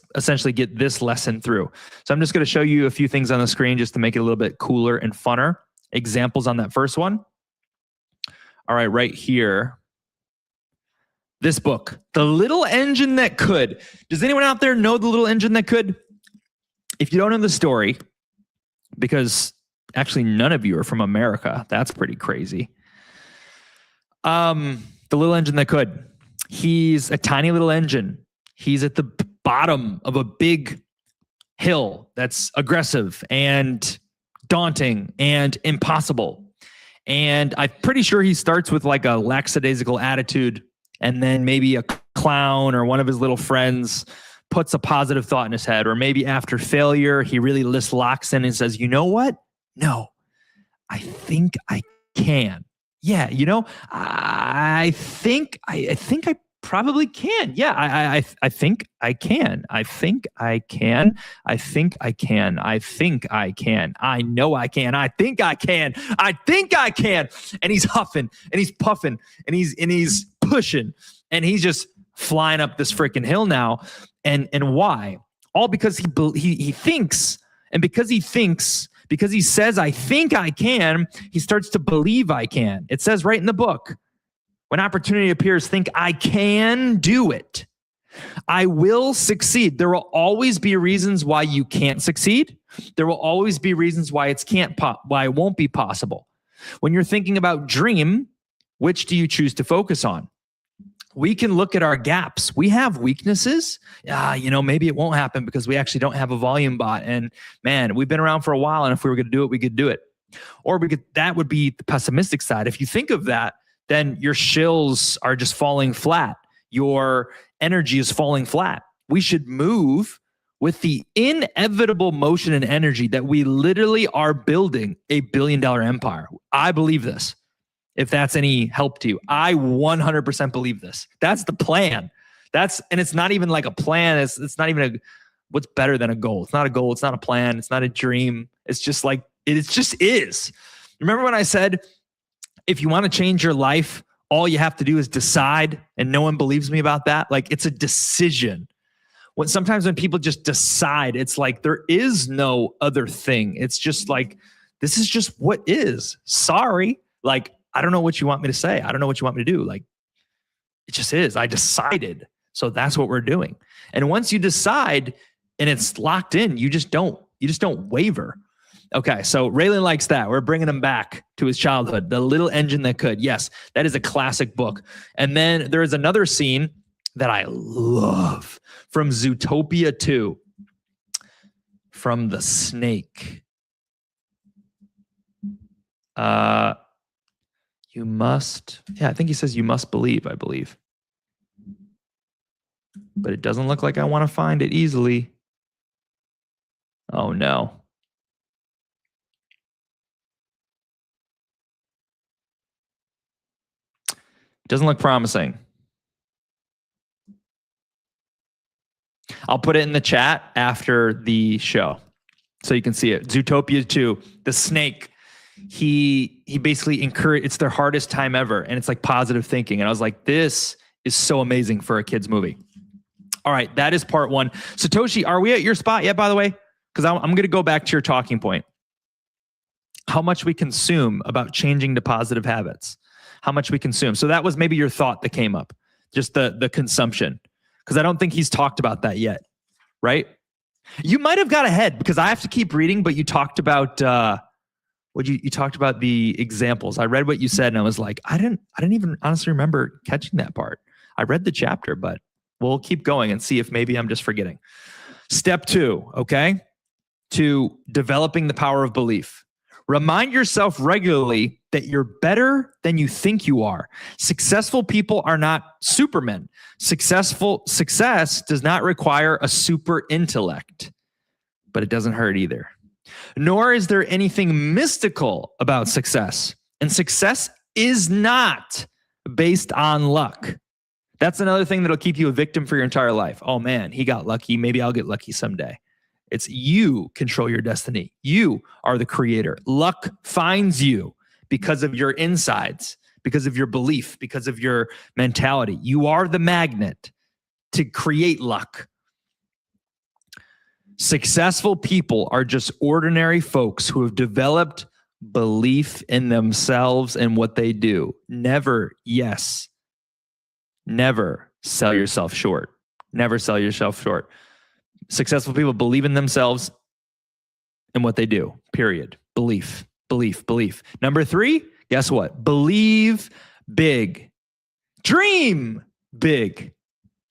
lesson through. So I'm just going to show you a few things on the screen just to make it a little bit cooler and funner. Examples on that first one. All right, right here. This book, The Little Engine That Could. Does anyone out there know The Little Engine That Could? If you don't know the story, because actually none of you are from America, that's pretty crazy. The Little Engine That Could. He's a tiny little engine. He's at the bottom of a big hill that's aggressive and daunting and impossible. And I'm pretty sure he starts with like a lackadaisical attitude, and then maybe a clown or one of his little friends puts a positive thought in his head. Or maybe after failure, he really locks in and says, you know what? No, I think I can. Yeah, you know, I think I probably can. Yeah, I think I can. I think I can. I think I can. I think I can. I know I can. I think I can. I think I can. And he's huffing and he's puffing and he's pushing and he's just flying up this freaking hill now. And why? All because he thinks, and because he thinks, because he says, I think I can, he starts to believe I can. It says right in the book, when opportunity appears, think I can do it. I will succeed. There will always be reasons why you can't succeed. There will always be reasons why why it won't be possible. When you're thinking about dream, which do you choose to focus on? We can look at our gaps. We have weaknesses. Maybe it won't happen because we actually don't have a volume bot. And man, we've been around for a while. And if we were going to do it, we could do it. Or that would be the pessimistic side. If you think of that, then your shills are just falling flat. Your energy is falling flat. We should move with the inevitable motion and energy that we literally are building a $1 billion empire. I believe this. If that's any help to you, I 100% believe this. That's the plan. And it's not even like a plan. It's not even what's better than a goal. It's not a goal. It's not a plan. It's not a dream. It's just like, it just is. Remember when I said, if you want to change your life, all you have to do is decide, and no one believes me about that. Like, it's a decision. Sometimes when people just decide, it's like there is no other thing. It's just like, this is just what is. Sorry. Like, I don't know what you want me to say. I don't know what you want me to do. Like, it just is. I decided. So that's what we're doing. And once you decide and it's locked in, you just don't waver. Okay, so Raylan likes that. We're bringing him back to his childhood. The Little Engine That Could. Yes, that is a classic book. And then there is another scene that I love from Zootopia 2, from the snake. You must, I think he says you must believe, I believe. But it doesn't look like I want to find it easily. Oh no. Doesn't look promising. I'll put it in the chat after the show so you can see it. Zootopia 2, the snake. He basically it's their hardest time ever, and it's like positive thinking. And I was like, this is so amazing for a kid's movie. All right, that is part one. Satoshi, are we at your spot yet, by the way? Because I'm going to go back to your talking point. How much we consume about changing to positive habits. How much we consume. So that was maybe your thought that came up, just the consumption. Because I don't think he's talked about that yet, right? You might have got ahead because I have to keep reading, but you talked about you talked about the examples. I read what you said and I was like, I didn't even honestly remember catching that part. I read the chapter, but we'll keep going and see if maybe I'm just forgetting. Step 2, okay, to developing the power of belief. Remind yourself regularly that you're better than you think you are. Successful people are not supermen. Success does not require a super intellect, but it doesn't hurt either. Nor is there anything mystical about success. And success is not based on luck. That's another thing that'll keep you a victim for your entire life. Oh man, he got lucky. Maybe I'll get lucky someday. It's you control your destiny. You are the creator. Luck finds you because of your insides, because of your belief, because of your mentality. You are the magnet to create luck. Successful people are just ordinary folks who have developed belief in themselves and what they do. Never sell yourself short. Never sell yourself short. Successful people believe in themselves and what they do, period. Belief. Number 3, guess what? Believe big. Dream big.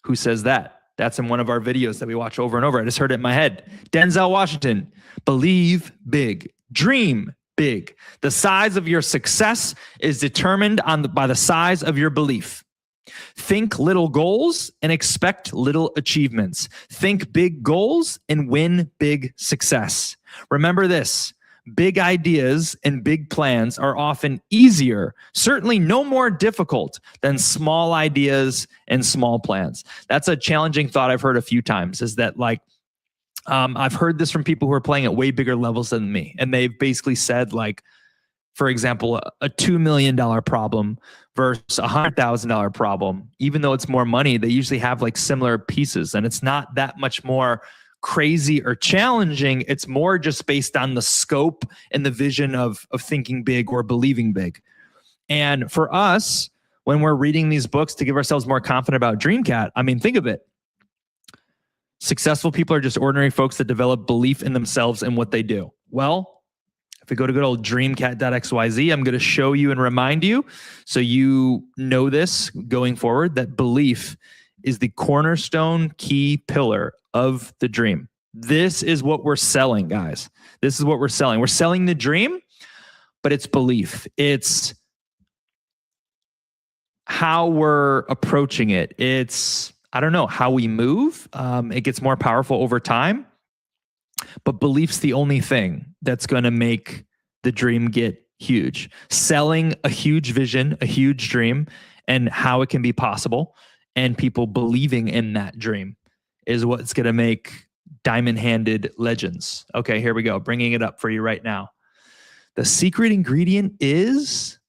Who says that? That's in one of our videos that we watch over and over. I just heard it in my head. Denzel Washington. Believe big. Dream big. The size of your success is determined by the size of your belief. Think little goals and expect little achievements. Think big goals and win big success. Remember this, big ideas and big plans are often easier, certainly no more difficult than small ideas and small plans. That's a challenging thought I've heard a few times, is that I've heard this from people who are playing at way bigger levels than me. And they've basically said, like, for example, a $2 million problem versus a $100,000 problem, even though it's more money, they usually have like similar pieces, and it's not that much more crazy or challenging. It's more just based on the scope and the vision of thinking big or believing big. And for us, when we're reading these books to give ourselves more confident about DreamCat, I mean, think of it. Successful people are just ordinary folks that develop belief in themselves and what they do. Well, if we go to good old dreamcat.xyz, I'm going to show you and remind you, so you know this going forward, that belief is the cornerstone key pillar of the dream. This is what we're selling, guys. This is what we're selling. We're selling the dream, but it's belief. It's how we're approaching it. It's, I don't know, how we move. It gets more powerful over time. But belief's the only thing that's going to make the dream get huge. Selling a huge vision, a huge dream, and how it can be possible, and people believing in that dream is what's going to make diamond-handed legends. Okay, here we go. Bringing it up for you right now. The secret ingredient is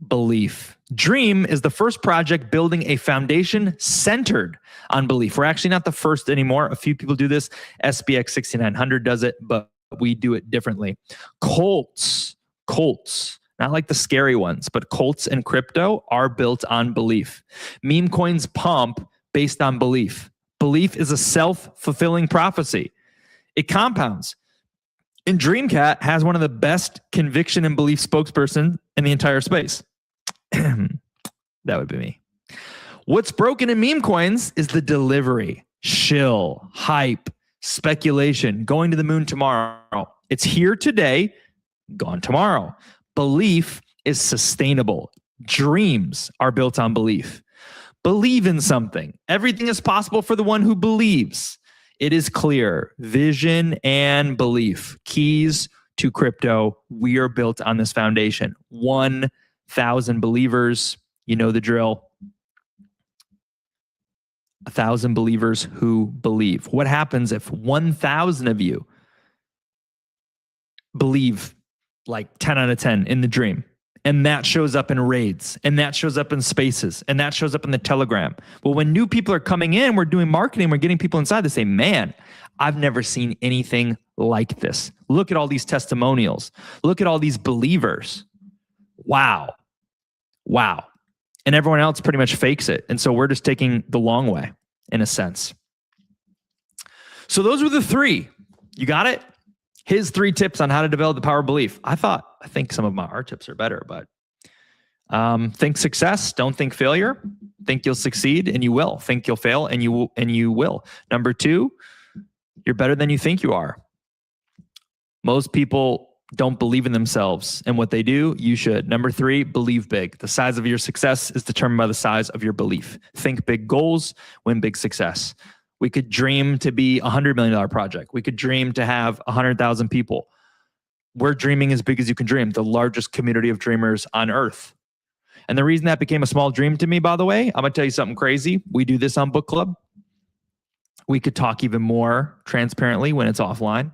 belief. Dream is the first project building a foundation centered on belief. We're actually not the first anymore. A few people do this. SBX 6900 does it, but we do it differently. Colts, not like the scary ones, but Colts and crypto are built on belief. Meme coins pump based on belief. Belief is a self-fulfilling prophecy. It compounds. And DreamCat has one of the best conviction and belief spokesperson in the entire space. That would be me. What's broken in meme coins is the delivery. Shill, hype, speculation, going to the moon tomorrow. It's here today, gone tomorrow. Belief is sustainable. Dreams are built on belief. Believe in something. Everything is possible for the one who believes. It is clear. Vision and belief. Keys to crypto. We are built on this foundation. 1,000 believers. You know the drill. 1,000 believers who believe. What happens if 1,000 of you believe like 10 out of 10 in the dream? And that shows up in raids, and that shows up in spaces, and that shows up in the Telegram. Well, when new people are coming in, we're doing marketing, we're getting people inside. They say, man, I've never seen anything like this. Look at all these testimonials. Look at all these believers. Wow. Wow. And everyone else pretty much fakes it. And so we're just taking the long way, in a sense. So those were the 3. You got it? His 3 tips on how to develop the power of belief. I think some of our tips are better, but think success, don't think failure. Think you'll succeed and you will. Think you'll fail and you will. Number 2, You're better than you think you are. Most people don't believe in themselves and what they do. You should. Number 3, believe big. The size of your success is determined by the size of your belief. Think big goals, win big success. We could dream to be a $100 million project. We could dream to have 100,000 people. We're dreaming as big as you can dream, the largest community of dreamers on earth. And the reason that became a small dream to me, by the way, I'm going to tell you something crazy. We do this on Book Club. We could talk even more transparently when it's offline.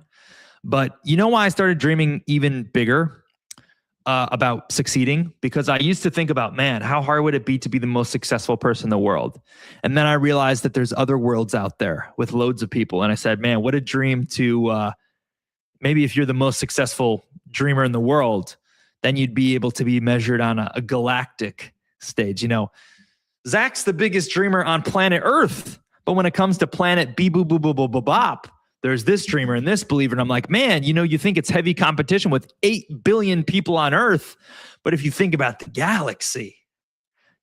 But you know why I started dreaming even bigger about succeeding? Because I used to think about, man, how hard would it be to be the most successful person in the world? And then I realized that there's other worlds out there with loads of people. And I said, man, what a dream to maybe if you're the most successful dreamer in the world, then you'd be able to be measured on a galactic stage. You know, Zach's the biggest dreamer on planet Earth. But when it comes to planet bop, there's this dreamer and this believer. And I'm like, man, you know, you think it's heavy competition with 8 billion people on Earth. But if you think about the galaxy,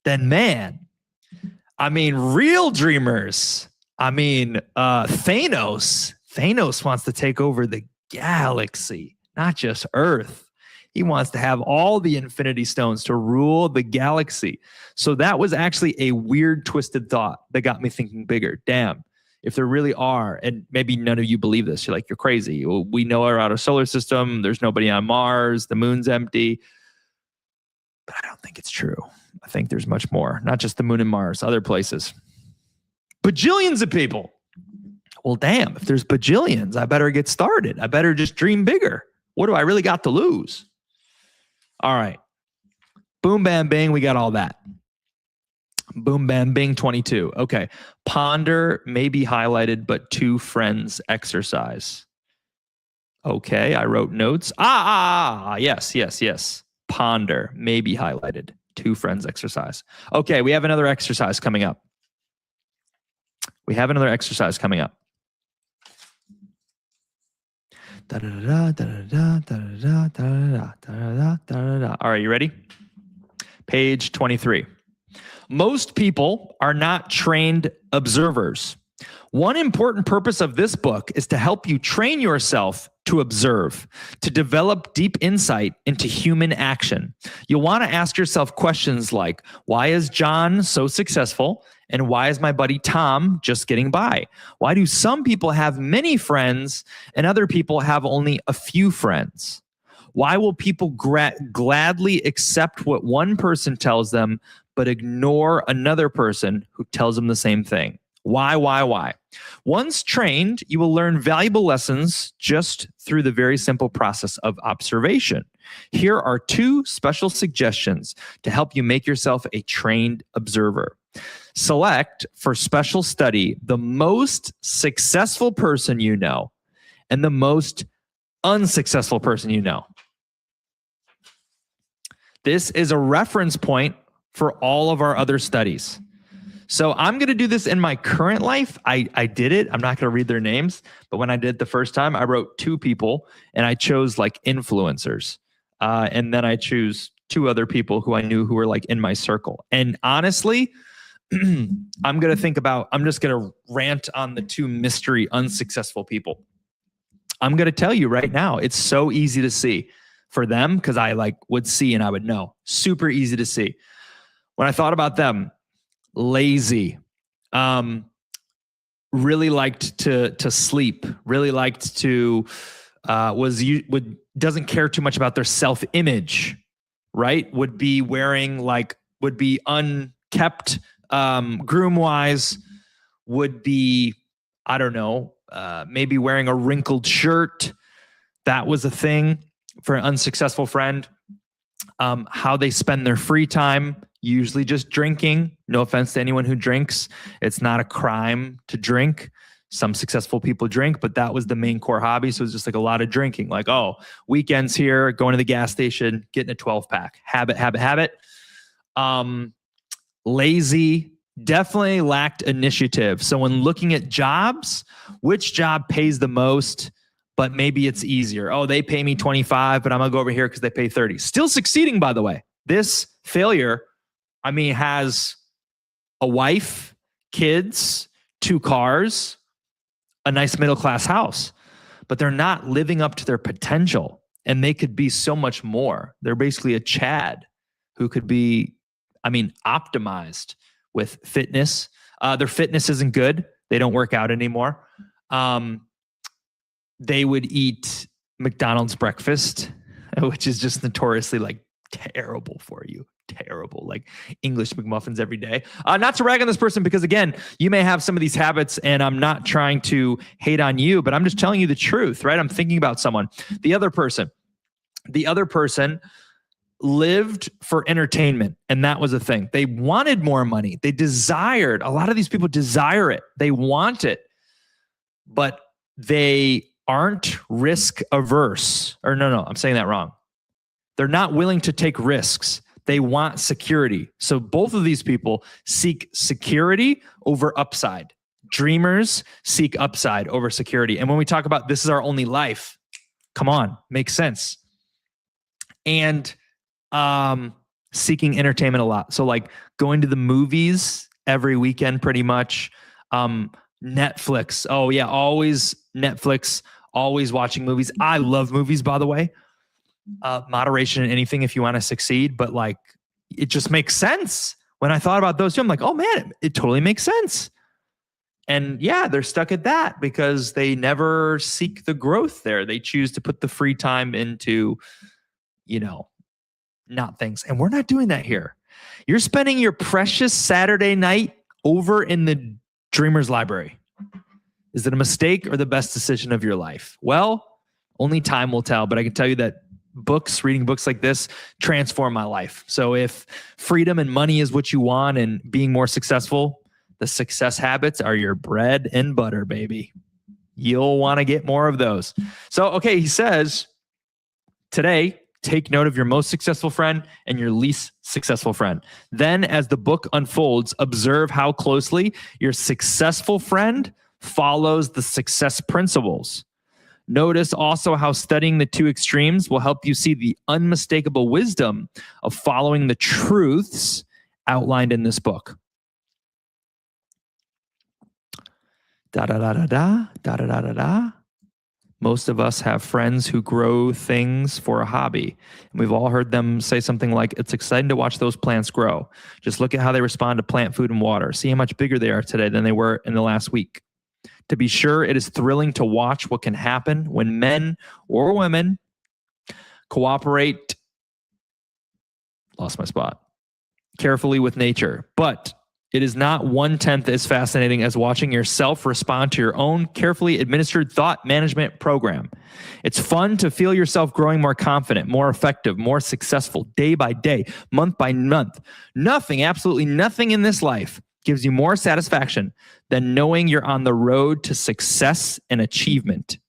then man, I mean, real dreamers. I mean, Thanos wants to take over the galaxy, not just Earth. He wants to have all the Infinity Stones to rule the galaxy. So that was actually a weird, twisted thought that got me thinking bigger. Damn, if there really are, and maybe none of you believe this, you're like, you're crazy. We know our outer solar system. There's nobody on Mars. The moon's empty. But I don't think it's true. I think there's much more. Not just the moon and Mars, other places. Bajillions of people. Well, damn, if there's bajillions, I better get started. I better just dream bigger. What do I really got to lose? All right. Boom, bam, bing. We got all that. Boom, bam, bing, 22. Okay. Ponder may be highlighted, but 2 friends exercise. Okay. I wrote notes. Yes. Ponder may be highlighted. 2 friends exercise. Okay. We have another exercise coming up. All right, you ready? Page 23. Most people are not trained observers. One important purpose of this book is to help you train yourself to observe, to develop deep insight into human action. You'll want to ask yourself questions like, why is John so successful? And why is my buddy Tom just getting by? Why do some people have many friends and other people have only a few friends? Why will people gladly accept what one person tells them, but ignore another person who tells them the same thing? Why? Once trained, you will learn valuable lessons just through the very simple process of observation. Here are 2 special suggestions to help you make yourself a trained observer. Select for special study the most successful person you know and the most unsuccessful person you know. This is a reference point for all of our other studies. So I'm going to do this in my current life. I did it. I'm not going to read their names, but when I did it the first time, I wrote 2 people and I chose like influencers. And then I choose 2 other people who I knew who were like in my circle. And honestly, I'm just going to rant on the 2 mystery unsuccessful people. I'm going to tell you right now, it's so easy to see for them because I like would see and I would know. Super easy to see. When I thought about them, lazy, really liked to sleep, really liked to, doesn't care too much about their self-image, right? Would be unkept, groom-wise, would be, I don't know, maybe wearing a wrinkled shirt. That was a thing for an unsuccessful friend. How they spend their free time, usually just drinking. No offense to anyone who drinks. It's not a crime to drink. Some successful people drink, but that was the main core hobby. So it was just like a lot of drinking. Like, oh, weekends here, going to the gas station, getting a 12-pack. Habit. Lazy, definitely lacked initiative. So when looking at jobs, which job pays the most, but maybe it's easier? Oh, they pay me 25, but I'm going to go over here because they pay 30. Still succeeding, by the way. This failure, has a wife, kids, 2 cars, a nice middle-class house, but they're not living up to their potential, and they could be so much more. They're basically a Chad who could be, optimized with fitness. Their fitness isn't good. They don't work out anymore. They would eat McDonald's breakfast, which is just notoriously like terrible for you. Terrible, like English McMuffins every day. Not to rag on this person, because again, you may have some of these habits, and I'm not trying to hate on you, but I'm just telling you the truth, right? I'm thinking about someone. The other person lived for entertainment, and that was a thing. They wanted more money. They desired, a lot of these people desire it. They want it, but they aren't risk averse. Or no, I'm saying that wrong. They're not willing to take risks. They want security. So both of these people seek security over upside. Dreamers seek upside over security. And when we talk about this is our only life, come on, makes sense. And seeking entertainment a lot. So like going to the movies every weekend pretty much. Netflix. Oh yeah, always Netflix, always watching movies. I love movies, by the way. Moderation in anything if you want to succeed, but like it just makes sense. When I thought about those two, I'm like, oh man, it totally makes sense. And yeah, they're stuck at that because they never seek the growth there. They choose to put the free time into, not things. And we're not doing that here. You're spending your precious Saturday night over in the Dreamers Library. Is it a mistake or the best decision of your life? Well, only time will tell, but I can tell you that reading books like this transform my life. So if freedom and money is what you want and being more successful, the success habits are your bread and butter, baby. You'll want to get more of those. So, okay, he says, today, take note of your most successful friend and your least successful friend. Then as the book unfolds, observe how closely your successful friend follows the success principles. Notice also how studying the two extremes will help you see the unmistakable wisdom of following the truths outlined in this book. Most of us have friends who grow things for a hobby. And we've all heard them say something like, it's exciting to watch those plants grow. Just look at how they respond to plant food and water. See how much bigger they are today than they were in the last week. To be sure, it is thrilling to watch what can happen when men or women cooperate, lost my spot, carefully with nature. But it is not 1/10 as fascinating as watching yourself respond to your own carefully administered thought management program. It's fun to feel yourself growing more confident, more effective, more successful day by day, month by month. Nothing, absolutely nothing in this life gives you more satisfaction than knowing you're on the road to success and achievement.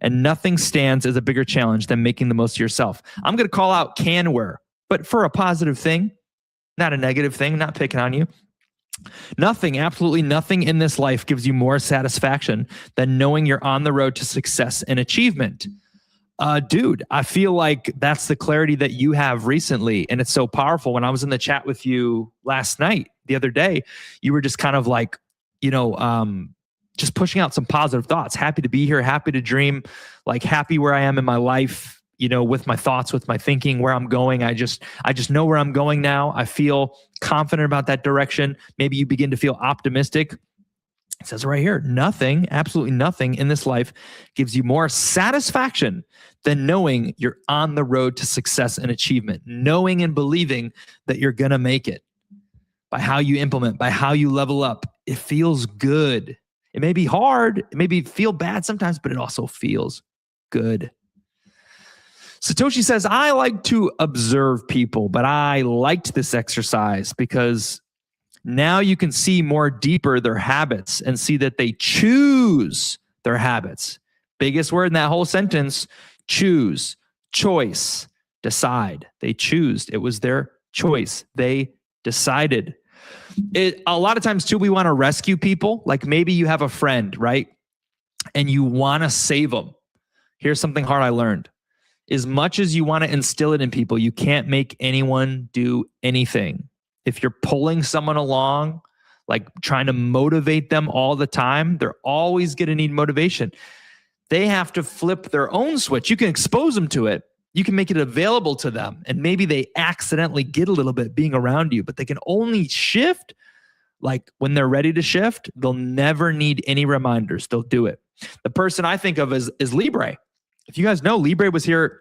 And nothing stands as a bigger challenge than making the most of yourself. I'm going to call out canware, but for a positive thing, not a negative thing, not picking on you. Nothing, absolutely nothing in this life gives you more satisfaction than knowing you're on the road to success and achievement. Dude, I feel like that's the clarity that you have recently. And it's so powerful. When I was in the chat with you last night, the other day, you were just kind of like, just pushing out some positive thoughts. Happy to be here, happy to dream, like happy where I am in my life, with my thoughts, with my thinking, where I'm going. I just know where I'm going now. I feel confident about that direction. Maybe you begin to feel optimistic. It says right here, nothing, absolutely nothing in this life gives you more satisfaction than knowing you're on the road to success and achievement, knowing and believing that you're going to make it by how you implement, by how you level up. It feels good. It may be hard. It may feel bad sometimes, but it also feels good. Satoshi says, I like to observe people, but I liked this exercise because now you can see more deeper their habits and see that they choose their habits. Biggest word in that whole sentence, choose, choice, decide. They choose. It was their choice. They decided. A lot of times too, we want to rescue people. Like maybe you have a friend, right? And you want to save them. Here's something hard I learned. As much as you want to instill it in people, you can't make anyone do anything. If you're pulling someone along, like trying to motivate them all the time. They're always going to need motivation. They have to flip their own switch. You can expose them to it. You can make it available to them. And maybe they accidentally get a little bit being around you, but they can only shift like when they're ready to shift. They'll never need any reminders. They'll do it. The person I think of is Libre. If you guys know, Libre was here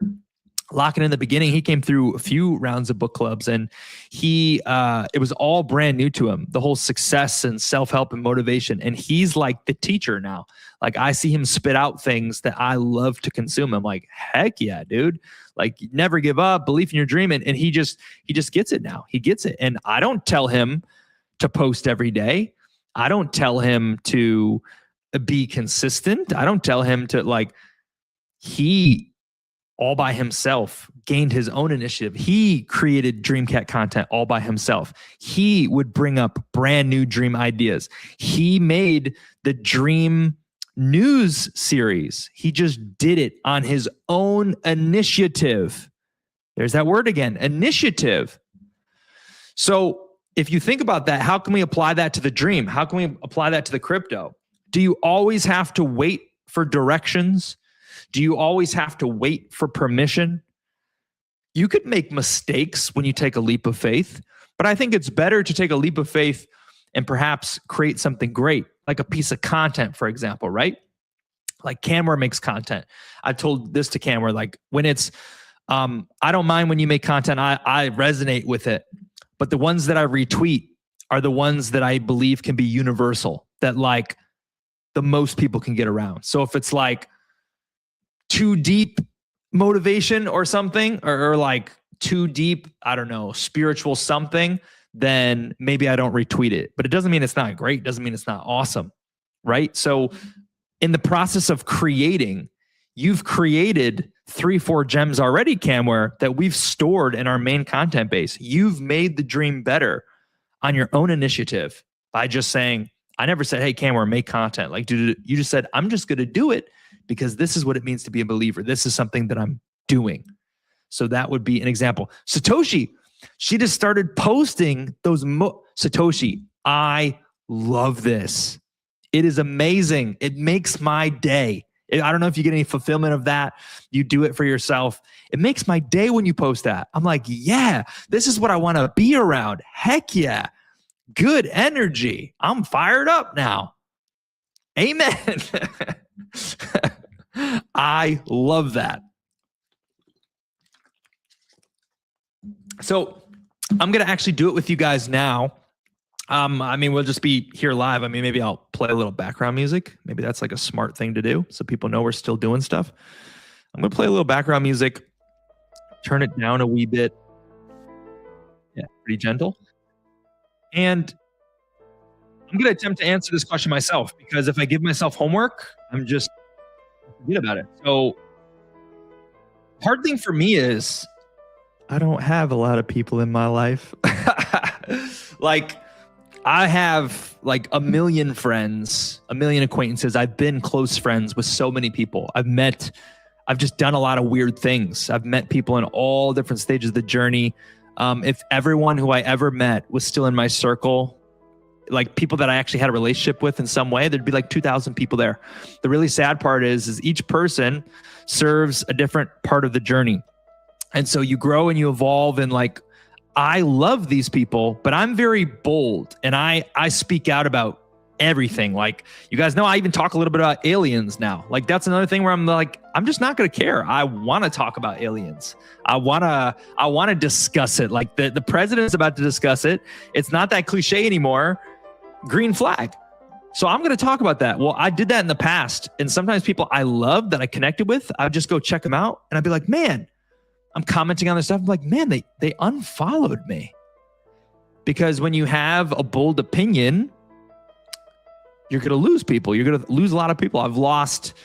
locking in the beginning. He came through a few rounds of book clubs, and it was all brand new to him, the whole success and self-help and motivation. And he's like the teacher now. Like I see him spit out things that I love to consume. I'm like, heck yeah, dude. Like never give up, belief in your dream. And he just gets it now. He gets it. And I don't tell him to post every day. I don't tell him to be consistent. I don't tell him to he all by himself gained his own initiative. He created Dreamcat content all by himself. He would bring up brand new dream ideas. He made the Dream News series. He just did it on his own initiative. There's that word again, initiative. So if you think about that, how can we apply that to the dream? How can we apply that to the crypto? Do you always have to wait for directions? Do you always have to wait for permission? You could make mistakes when you take a leap of faith, but I think it's better to take a leap of faith and perhaps create something great, like a piece of content, for example, right? Like Camware makes content. I've told this to Camware, like when it's, I don't mind when you make content, I resonate with it, but the ones that I retweet are the ones that I believe can be universal, that like the most people can get around. So if it's like too deep motivation or something, or like too deep, I don't know, spiritual something, then maybe I don't retweet it. But it doesn't mean it's not great. It doesn't mean it's not awesome, right? So in the process of creating, you've created 3-4 gems already, Camware, that we've stored in our main content base. You've made the dream better on your own initiative by just saying, I never said, hey, Camware, make content. Like, dude, you just said, I'm just going to do it because this is what it means to be a believer. This is something that I'm doing. So that would be an example. Satoshi, she just started posting those. Satoshi, I love this. It is amazing. It makes my day. I don't know if you get any fulfillment of that. You do it for yourself. It makes my day when you post that. I'm like, yeah, this is what I want to be around. Heck yeah. Good energy. I'm fired up now. Amen. I love that. So I'm going to actually do it with you guys now. I mean, we'll just be here live. I mean, maybe I'll play a little background music. Maybe that's like a smart thing to do so people know we're still doing stuff. I'm going to play a little background music, turn it down a wee bit. Yeah, pretty gentle. And I'm going to attempt to answer this question myself, because if I give myself homework, I'm just forget about it. So hard thing for me is I don't have a lot of people in my life. Like I have like 1 million friends, 1 million acquaintances. I've been close friends with so many people. I've just done a lot of weird things. I've met people in all different stages of the journey. If everyone who I ever met was still in my circle, like people that I actually had a relationship with in some way, there'd be like 2,000 people there. The really sad part is each person serves a different part of the journey. And so you grow and you evolve, and like, I love these people, but I'm very bold and I speak out about everything. Like you guys know, I even talk a little bit about aliens now. Like that's another thing where I'm like, I'm just not going to care. I want to talk about aliens. I want to discuss it. Like the president's about to discuss it. It's not that cliche anymore. Green flag. So I'm going to talk about that. Well, I did that in the past. And sometimes people I love that I connected with, I'd just go check them out and I'd be like, man, I'm commenting on their stuff. I'm like, man, they unfollowed me. Because when you have a bold opinion, you're going to lose people. You're going to lose a lot of people. I've lost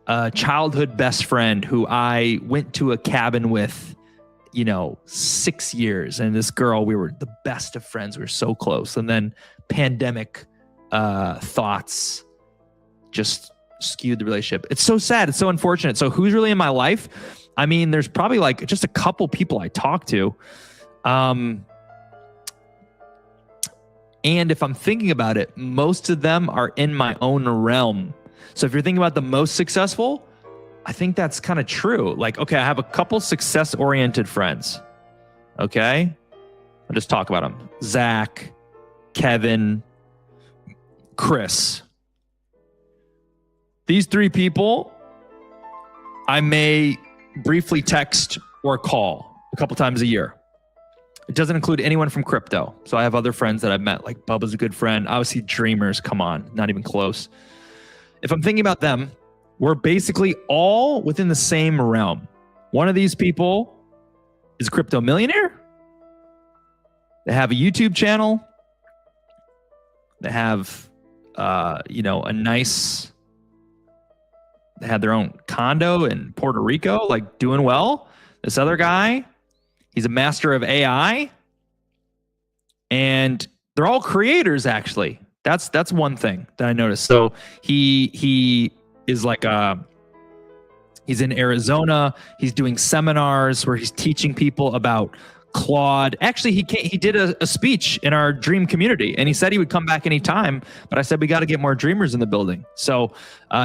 a childhood best friend who I went to a cabin with, 6 years. And this girl, we were the best of friends. We were so close. And then pandemic thoughts just skewed the relationship. It's so sad. It's so unfortunate. So who's really in my life? I mean, there's probably like just a couple people I talk to. And if I'm thinking about it, most of them are in my own realm. So if you're thinking about the most successful, I think that's kind of true. Like, okay, I have a couple success-oriented friends. Okay? I'll just talk about them. Zach, Kevin, Chris. These three people, I may briefly text or call a couple times a year. It doesn't include anyone from crypto. So I have other friends that I've met, like Bubba's a good friend. Obviously, Dreamers, come on, not even close. If I'm thinking about them, we're basically all within the same realm. One of these people is a crypto millionaire. They have a YouTube channel. They have, a nice, they had their own condo in Puerto Rico, like doing well. This other guy, he's a master of AI. And they're all creators, actually. That's one thing that I noticed. So he is like he's in Arizona. He's doing seminars where he's teaching people about Claude. Actually, he did a speech in our Dream community, and he said he would come back anytime. But I said we got to get more dreamers in the building. So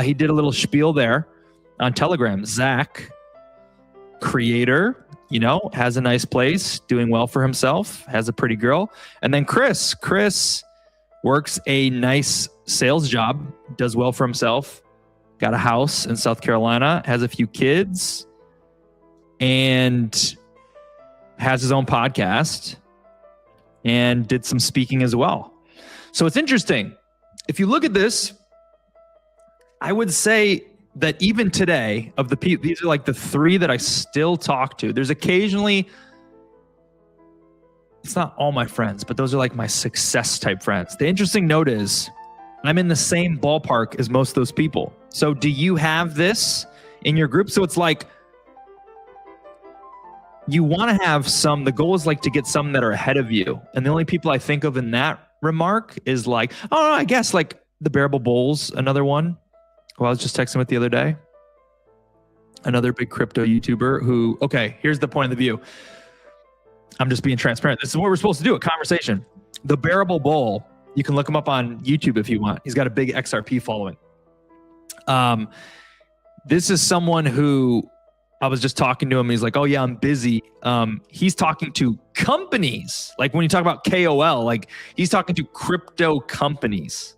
he did a little spiel there on Telegram. Zach, creator, has a nice place, doing well for himself, has a pretty girl, and then Chris works a nice sales job, does well for himself, got a house in South Carolina, has a few kids, and has his own podcast and did some speaking as well. So it's interesting. If you look at this, I would say that even today, of the people, these are like the three that I still talk to. There's occasionally, it's not all my friends, but those are like my success type friends. The interesting note is I'm in the same ballpark as most of those people. So do you have this in your group? So it's like, you want to have some, the goal is like to get some that are ahead of you. And the only people I think of in that remark is like, I guess like the Bearable Bulls, another one who I was just texting with the other day. Another big crypto YouTuber who, okay, here's the point of the view. I'm just being transparent. This is what we're supposed to do, a conversation. The Bearable Bull, you can look him up on YouTube if you want. He's got a big XRP following. This is someone who I was just talking to him. He's like, oh yeah, I'm busy. He's talking to companies. Like when you talk about KOL, like he's talking to crypto companies.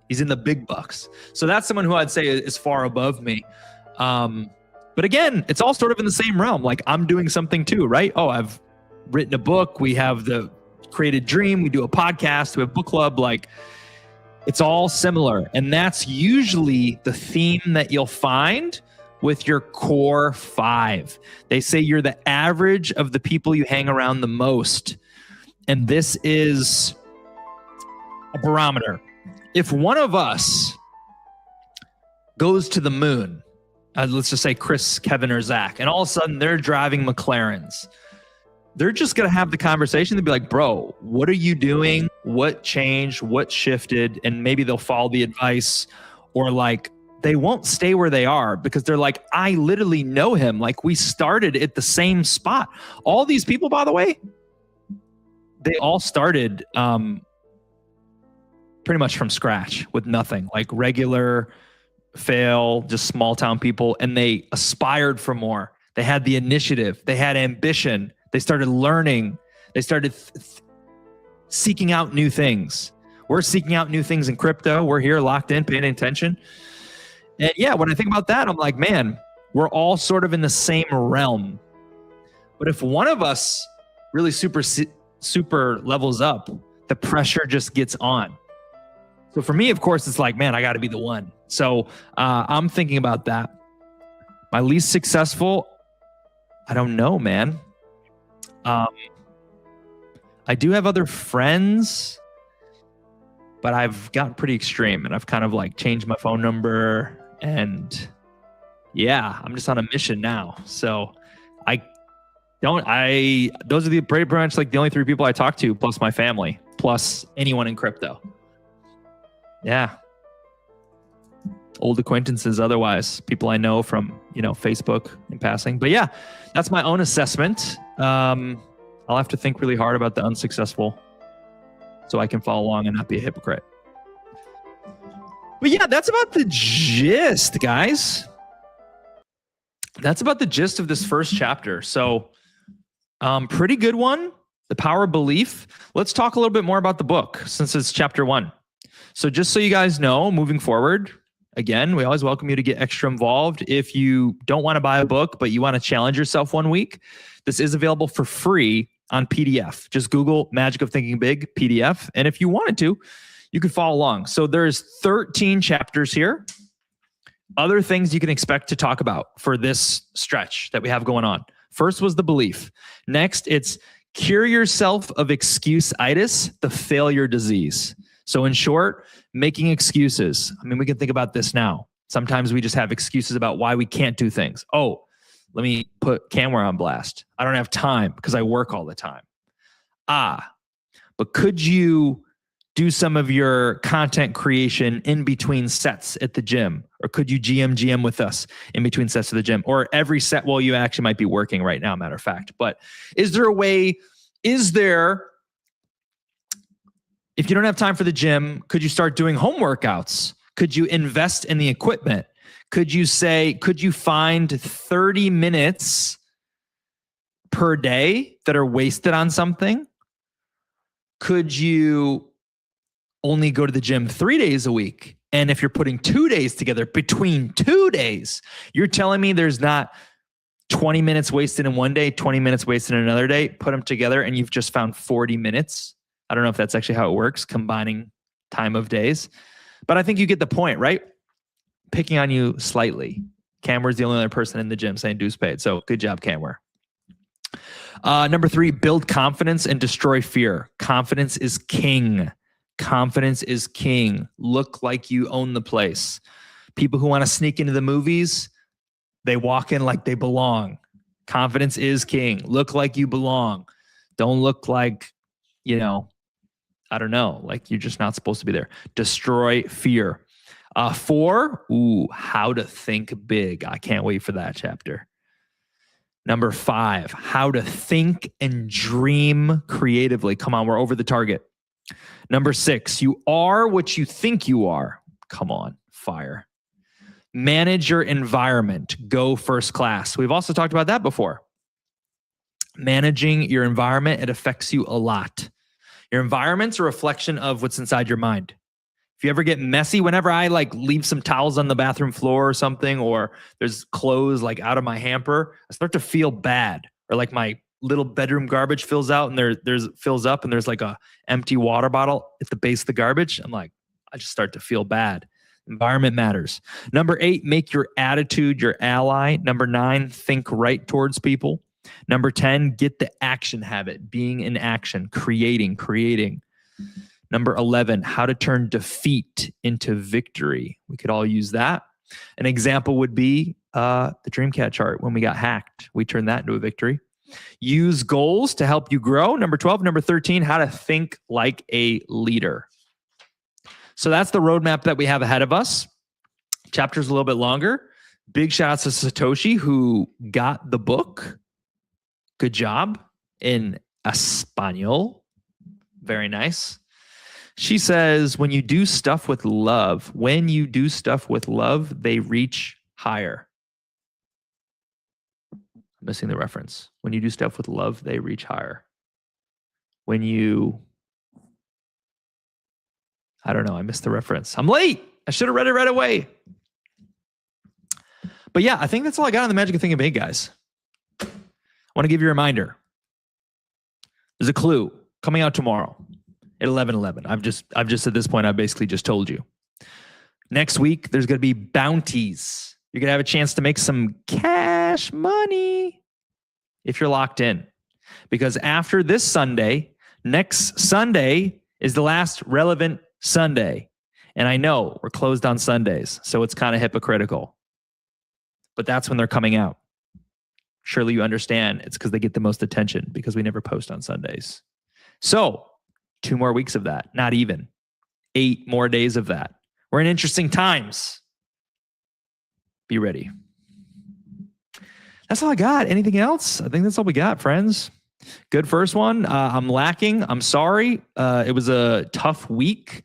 He's in the big bucks. So that's someone who I'd say is far above me. But again, it's all sort of in the same realm. Like I'm doing something too, right? Oh, I've written a book. We have the Created Dream. We do a podcast. We have book club. Like it's all similar. And that's usually the theme that you'll find with your core five. They say you're the average of the people you hang around the most. And this is a barometer. If one of us goes to the moon, let's just say Chris, Kevin, or Zach, and all of a sudden they're driving McLarens, they're just going to have the conversation. They'll be like, bro, what are you doing? What changed? What shifted? And maybe they'll follow the advice, or like they won't stay where they are because they're like, I literally know him. Like we started at the same spot. All these people, by the way, they all started pretty much from scratch with nothing, like regular fail, just small town people. And they aspired for more. They had the initiative. They had ambition. They started learning. They started seeking out new things. We're seeking out new things in crypto. We're here locked in, paying attention. And yeah, when I think about that, I'm like, man, we're all sort of in the same realm. But if one of us really super levels up, the pressure just gets on. So for me, of course, it's like, man, I got to be the one. So I'm thinking about that. My least successful, I don't know, man. I do have other friends, but I've gotten pretty extreme and I've kind of like changed my phone number, and yeah, I'm just on a mission now. So those are the pretty much like the only three people I talk to, plus my family, plus anyone in crypto. Yeah. Old acquaintances, otherwise people I know from, Facebook in passing. But yeah, that's my own assessment. I'll have to think really hard about the unsuccessful. so I can follow along and not be a hypocrite. But yeah, that's about the gist, guys. That's about the gist of this first chapter. So pretty good one. The Power of Belief. Let's talk a little bit more about the book since it's chapter 1. So just so you guys know, moving forward, again, we always welcome you to get extra involved. If you don't want to buy a book, but you want to challenge yourself 1 week, this is available for free on PDF. Just Google Magic of Thinking Big PDF. And if you wanted to, you could follow along. So there's 13 chapters here. Other things you can expect to talk about for this stretch that we have going on. First was the belief. Next, it's cure yourself of excuse-itis, the failure disease. So in short, making excuses. I mean, we can think about this now. Sometimes we just have excuses about why we can't do things. Oh, let me put camera on blast. I don't have time because I work all the time. But could you do some of your content creation in between sets at the gym? Or could you GM with us in between sets of the gym? Or every set, well, you actually might be working right now, matter of fact. But is there a way, if you don't have time for the gym, could you start doing home workouts? Could you invest in the equipment? Could you find 30 minutes per day that are wasted on something? Could you only go to the gym 3 days a week? And if you're putting 2 days together between 2 days, you're telling me there's not 20 minutes wasted in one day, 20 minutes wasted in another day, put them together and you've just found 40 minutes. I don't know if that's actually how it works, combining time of days, but I think you get the point, right? Picking on you slightly. Camwer's the only other person in the gym saying dues paid. So good job, Camwer. Number 3, build confidence and destroy fear. Confidence is king. Confidence is king. Look like you own the place. People who want to sneak into the movies, they walk in like they belong. Confidence is king. Look like you belong. Don't look like, I don't know, like you're just not supposed to be there. Destroy fear. 4, how to think big. I can't wait for that chapter. Number 5, how to think and dream creatively. Come on, we're over the target. Number 6, you are what you think you are. Come on, fire. Manage your environment. Go first class. We've also talked about that before. Managing your environment, it affects you a lot. Your environment's a reflection of what's inside your mind. If you ever get messy, whenever I leave some towels on the bathroom floor or something, or there's clothes out of my hamper, I start to feel bad. Or my little bedroom garbage fills out and there's fills up and there's a empty water bottle at the base of the garbage. I just start to feel bad. Environment matters. Number 8, make your attitude your ally. Number 9, think right towards people. Number 10, get the action habit, being in action, creating. Number 11, how to turn defeat into victory. We could all use that. An example would be the Dreamcat chart. When we got hacked, we turned that into a victory. Use goals to help you grow. Number 12. Number 13, how to think like a leader. So that's the roadmap that we have ahead of us. Chapter's a little bit longer. Big shout out to Satoshi who got the book. Good job in Espanol. Very nice. She says, when you do stuff with love, they reach higher. I'm missing the reference. When you do stuff with love, they reach higher. I don't know. I missed the reference. I'm late. I should have read it right away. But yeah, I think that's all I got on the Magic of Thinking Big, guys. I want to give you a reminder. There's a clue coming out tomorrow at 11:11. I've just at this point, I basically just told you. Next week, there's going to be bounties. You're going to have a chance to make some cash money if you're locked in. Because after this Sunday, next Sunday is the last relevant Sunday. And I know we're closed on Sundays, so it's kind of hypocritical. But that's when they're coming out. Surely you understand it's because they get the most attention because we never post on Sundays. So 2 more weeks of that, not even 8 more days of that. We're in interesting times. Be ready. That's all I got. Anything else? I think that's all we got, friends. Good first one. I'm lacking. I'm sorry. It was a tough week.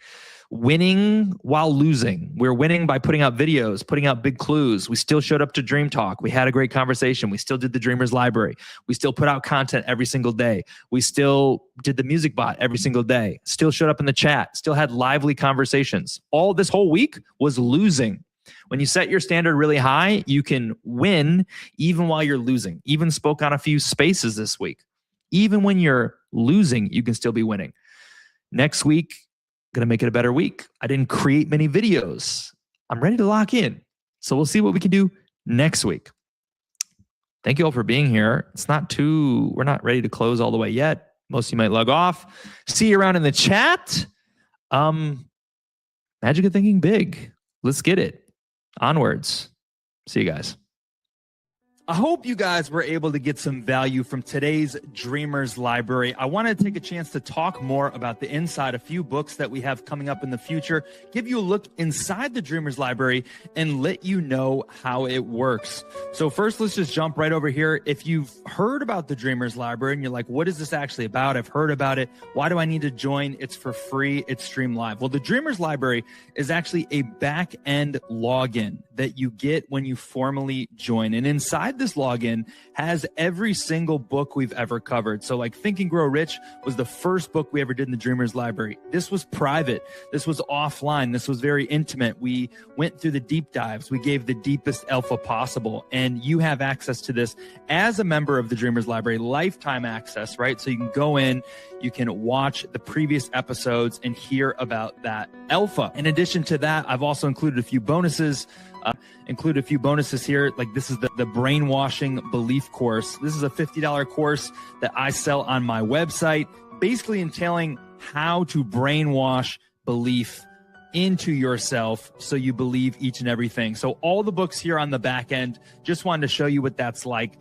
Winning while losing. We're winning by putting out videos, putting out big clues. We still showed up to Dream Talk. We had a great conversation. We still did the Dreamers Library. We still put out content every single day. We still did the music bot every single day. Still showed up in the chat. Still had lively conversations. All this whole week was losing. When you set your standard really high, you can win even while you're losing. Even spoke on a few spaces this week. Even when you're losing, you can still be winning. Next week, going to make it a better week. I didn't create many videos. I'm ready to lock in. So we'll see what we can do next week. Thank you all for being here. We're not ready to close all the way yet. Most of you might log off. See you around in the chat. Magic of thinking big. Let's get it. Onwards. See you guys. I hope you guys were able to get some value from today's Dreamers Library. I want to take a chance to talk more about the inside, a few books that we have coming up in the future, give you a look inside the Dreamers Library, and let you know how it works. So first, let's just jump right over here. If you've heard about the Dreamers Library and you're like, what is this actually about? I've heard about it. Why do I need to join? It's for free. It's streamed live. Well, the Dreamers Library is actually a back-end login that you get when you formally join. And inside this login has every single book we've ever covered. So like Think and Grow Rich was the first book we ever did in the Dreamers Library. This was private. This was offline. This was very intimate. We went through the deep dives. We gave the deepest alpha possible. And you have access to this as a member of the Dreamers Library, lifetime access, right? So you can go in, you can watch the previous episodes and hear about that alpha. In addition to that, I've also included a few bonuses. Here. Like this is the brainwashing belief course. This is a $50 course that I sell on my website, basically entailing how to brainwash belief into yourself so you believe each and everything. So all the books here on the back end, just wanted to show you what that's like.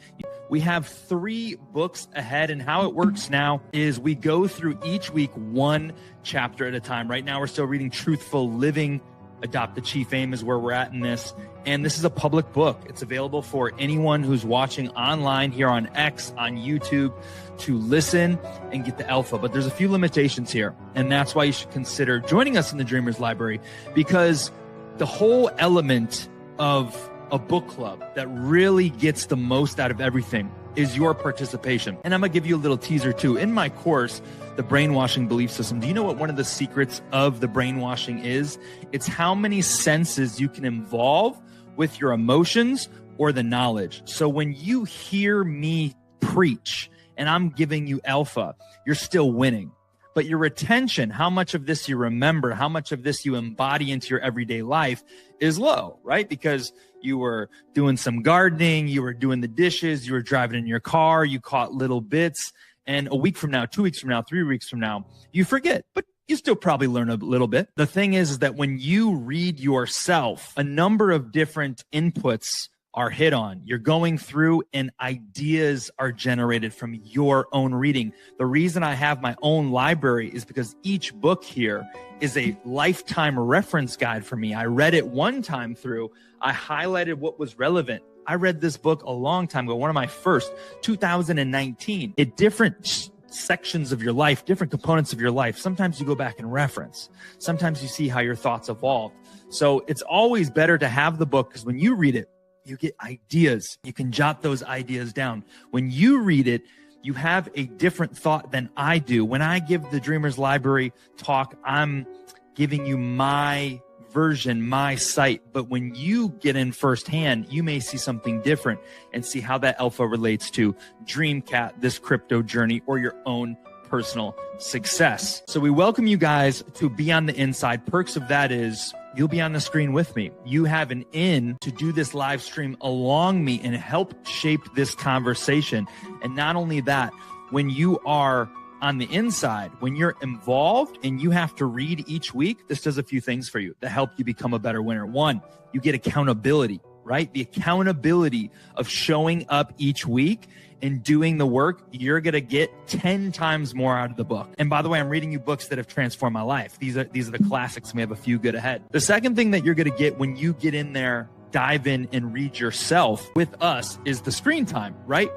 We have 3 books ahead, and how it works now is we go through each week one chapter at a time. Right now we're still reading Truthful Living. Adopt the Chief Aim is where we're at in this. And this is a public book. It's available for anyone who's watching online here on X, on YouTube, to listen and get the alpha. But there's a few limitations here. And that's why you should consider joining us in the Dreamers Library, because the whole element of a book club that really gets the most out of everything is your participation. And I'm going to give you a little teaser too. In my course, The Brainwashing Belief System, do you know what one of the secrets of the brainwashing is? It's how many senses you can involve with your emotions or the knowledge. So when you hear me preach and I'm giving you alpha, you're still winning. But your retention, how much of this you remember, how much of this you embody into your everyday life is low, right? Because you were doing some gardening, you were doing the dishes, you were driving in your car, you caught little bits. And a week from now, 2 weeks from now, 3 weeks from now, you forget, but you still probably learn a little bit. The thing is that when you read yourself, a number of different inputs are hit on. You're going through and ideas are generated from your own reading. The reason I have my own library is because each book here is a lifetime reference guide for me. I read it one time through. I highlighted what was relevant. I read this book a long time ago, one of my first, 2019. At different sections of your life, different components of your life, sometimes you go back and reference. Sometimes you see how your thoughts evolved. So it's always better to have the book, because when you read it, you get ideas. You can jot those ideas down. When you read it, you have a different thought than I do. When I give the Dreamers Library talk, I'm giving you my version, my sight. But when you get in firsthand, you may see something different and see how that alpha relates to DreamCat, this crypto journey, or your own personal success. So we welcome you guys to be on the inside. Perks of that is you'll be on the screen with me. You have an in to do this live stream along me and help shape this conversation. And not only that, when you are on the inside, when you're involved and you have to read each week, this does a few things for you that help you become a better winner. One, you get accountability, right? The accountability of showing up each week and doing the work. You're going to get 10 times more out of the book. And by the way, I'm reading you books that have transformed my life. These are the classics. And we have a few good ahead. The second thing that you're going to get when you get in there, dive in and read yourself with us is the screen time, right?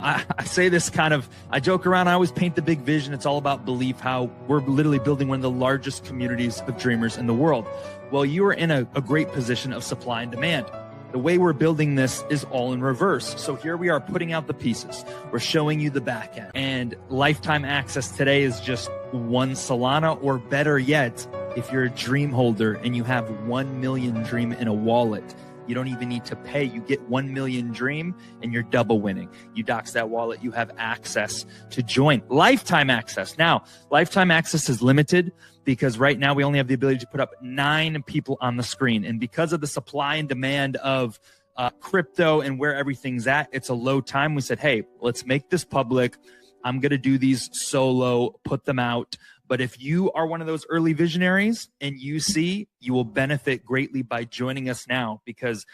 I say this I joke around. I always paint the big vision. It's all about belief, how we're literally building one of the largest communities of dreamers in the world. Well, you are in a great position of supply and demand. The way we're building this is all in reverse. So here we are putting out the pieces. We're showing you the back end. And lifetime access today is just 1 Solana, or better yet, if you're a dream holder and you have 1 million dream in a wallet, you don't even need to pay. You get 1 million dream and you're double winning. You dox that wallet, you have access to join. Lifetime access. Now, lifetime access is limited because right now we only have the ability to put up 9 people on the screen. And because of the supply and demand of crypto and where everything's at, it's a low time. We said, hey, let's make this public. I'm going to do these solo, put them out. But if you are one of those early visionaries and you see, you will benefit greatly by joining us now, because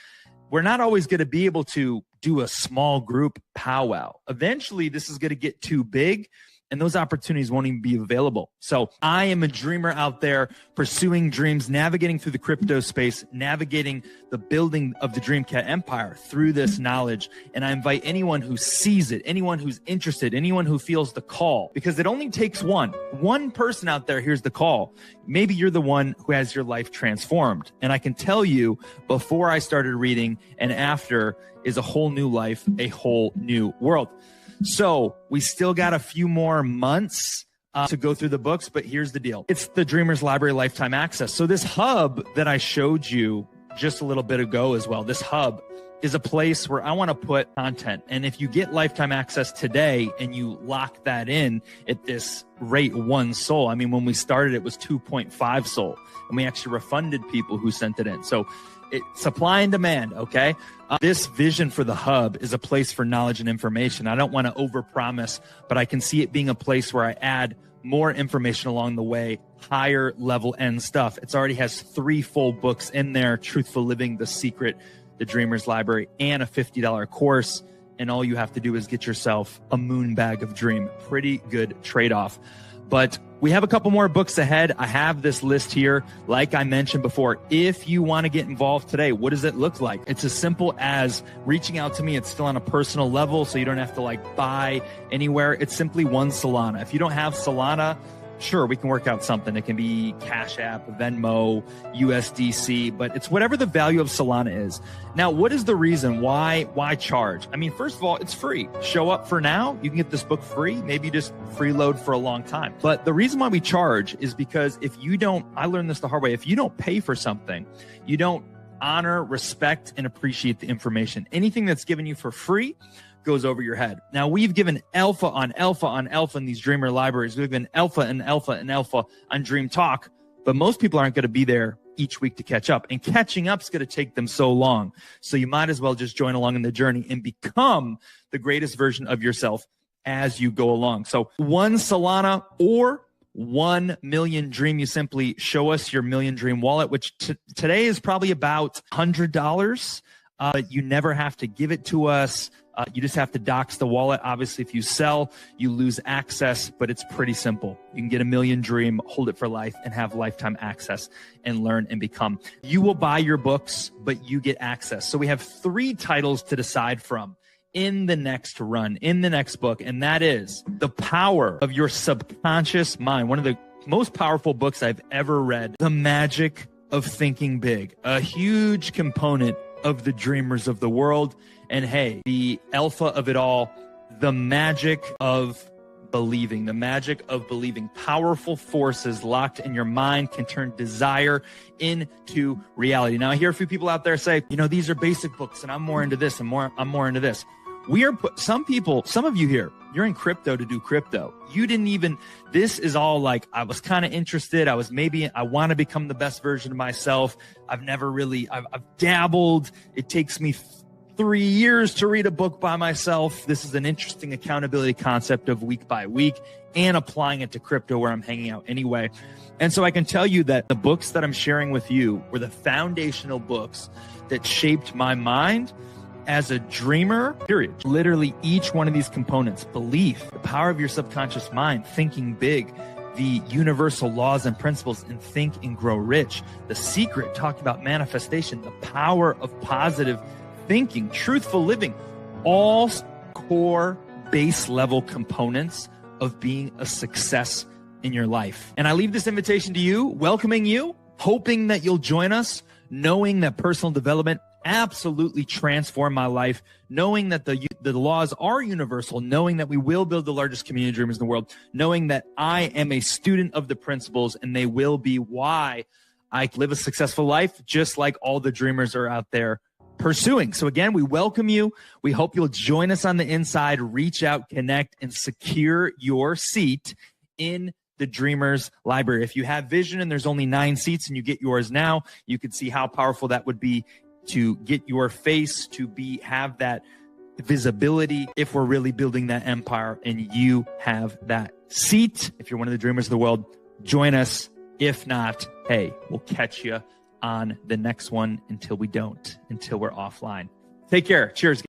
we're not always going to be able to do a small group powwow. Eventually, this is going to get too big and those opportunities won't even be available. So I am a dreamer out there pursuing dreams, navigating through the crypto space, navigating the building of the DreamCat empire through this knowledge. And I invite anyone who sees it, anyone who's interested, anyone who feels the call, because it only takes one person out there hears the call. Maybe you're the one who has your life transformed. And I can tell you, before I started reading and after is a whole new life, a whole new world. So we still got a few more months to go through the books, but here's the deal. It's the Dreamers Library Lifetime Access. So this hub that I showed you just a little bit ago as well, this hub is a place where I want to put content. And if you get lifetime access today and you lock that in at this rate 1 SOL, I mean, when we started, it was 2.5 SOL, and we actually refunded people who sent it in. So supply and demand, okay? This vision for the hub is a place for knowledge and information. I don't want to overpromise, but I can see it being a place where I add more information along the way, higher level end stuff. It already has 3 full books in there: Truthful Living, The Secret, The Dreamers Library, and a $50 course. And all you have to do is get yourself a moon bag of dream. Pretty good trade-off. But we have a couple more books ahead. I have this list here. Like I mentioned before, if you want to get involved today, what does it look like? It's as simple as reaching out to me. It's still on a personal level, so you don't have to buy anywhere. It's simply 1 Solana. If you don't have Solana, sure, we can work out something. It can be Cash App, Venmo, USDC, but it's whatever the value of Solana is. Now, what is the reason why charge? I mean, first of all, it's free. Show up for now. You can get this book free. Maybe you just freeload for a long time. But the reason why we charge is because if you don't, I learned this the hard way, if you don't pay for something, you don't honor, respect, and appreciate the information. Anything that's given you for free goes over your head. Now, we've given alpha on alpha on alpha in these Dreamer libraries. We've given alpha and alpha and alpha on Dream Talk, but most people aren't going to be there each week to catch up. And catching up is going to take them so long. So you might as well just join along in the journey and become the greatest version of yourself as you go along. So 1 Solana or 1 million dream. You simply show us your million dream wallet, which today is probably about $100. You never have to give it to us. You just have to dox the wallet. Obviously, if you sell, you lose access, but it's pretty simple. You can get a million dream, hold it for life, and have lifetime access and learn and become. You will buy your books, but you get access. So we have 3 titles to decide from in the next run, in the next book, and that is The Power of Your Subconscious Mind, one of the most powerful books I've ever read. The Magic of Thinking Big, a huge component of the dreamers of the world. And hey, the alpha of it all, the magic of believing, powerful forces locked in your mind can turn desire into reality. Now, I hear a few people out there say, these are basic books and I'm more into this and I'm more into this. Some of you here, you're in crypto to do crypto. You didn't even, this is all I was kind of interested. I want to become the best version of myself. I've dabbled. It takes me 3 years to read a book by myself. This is an interesting accountability concept of week by week and applying it to crypto where I'm hanging out anyway. And so I can tell you that the books that I'm sharing with you were the foundational books that shaped my mind as a dreamer, period. Literally each one of these components: belief, the power of your subconscious mind, thinking big, the universal laws and principles in Think and Grow Rich, The Secret, talking about manifestation, the power of positive thinking, Truthful Living, all core base level components of being a success in your life. And I leave this invitation to you, welcoming you, hoping that you'll join us, knowing that personal development absolutely transformed my life, knowing that the laws are universal, knowing that we will build the largest community of dreamers in the world, knowing that I am a student of the principles and they will be why I live a successful life, just like all the dreamers are out there pursuing. So again, we welcome you. We hope you'll join us on the inside, reach out, connect, and secure your seat in the Dreamers Library. If you have vision and there's only 9 seats and you get yours now, you can see how powerful that would be to get your face to have that visibility if we're really building that empire and you have that seat. If you're one of the dreamers of the world, join us. If not, hey, we'll catch you on the next one until we're offline. Take care. Cheers.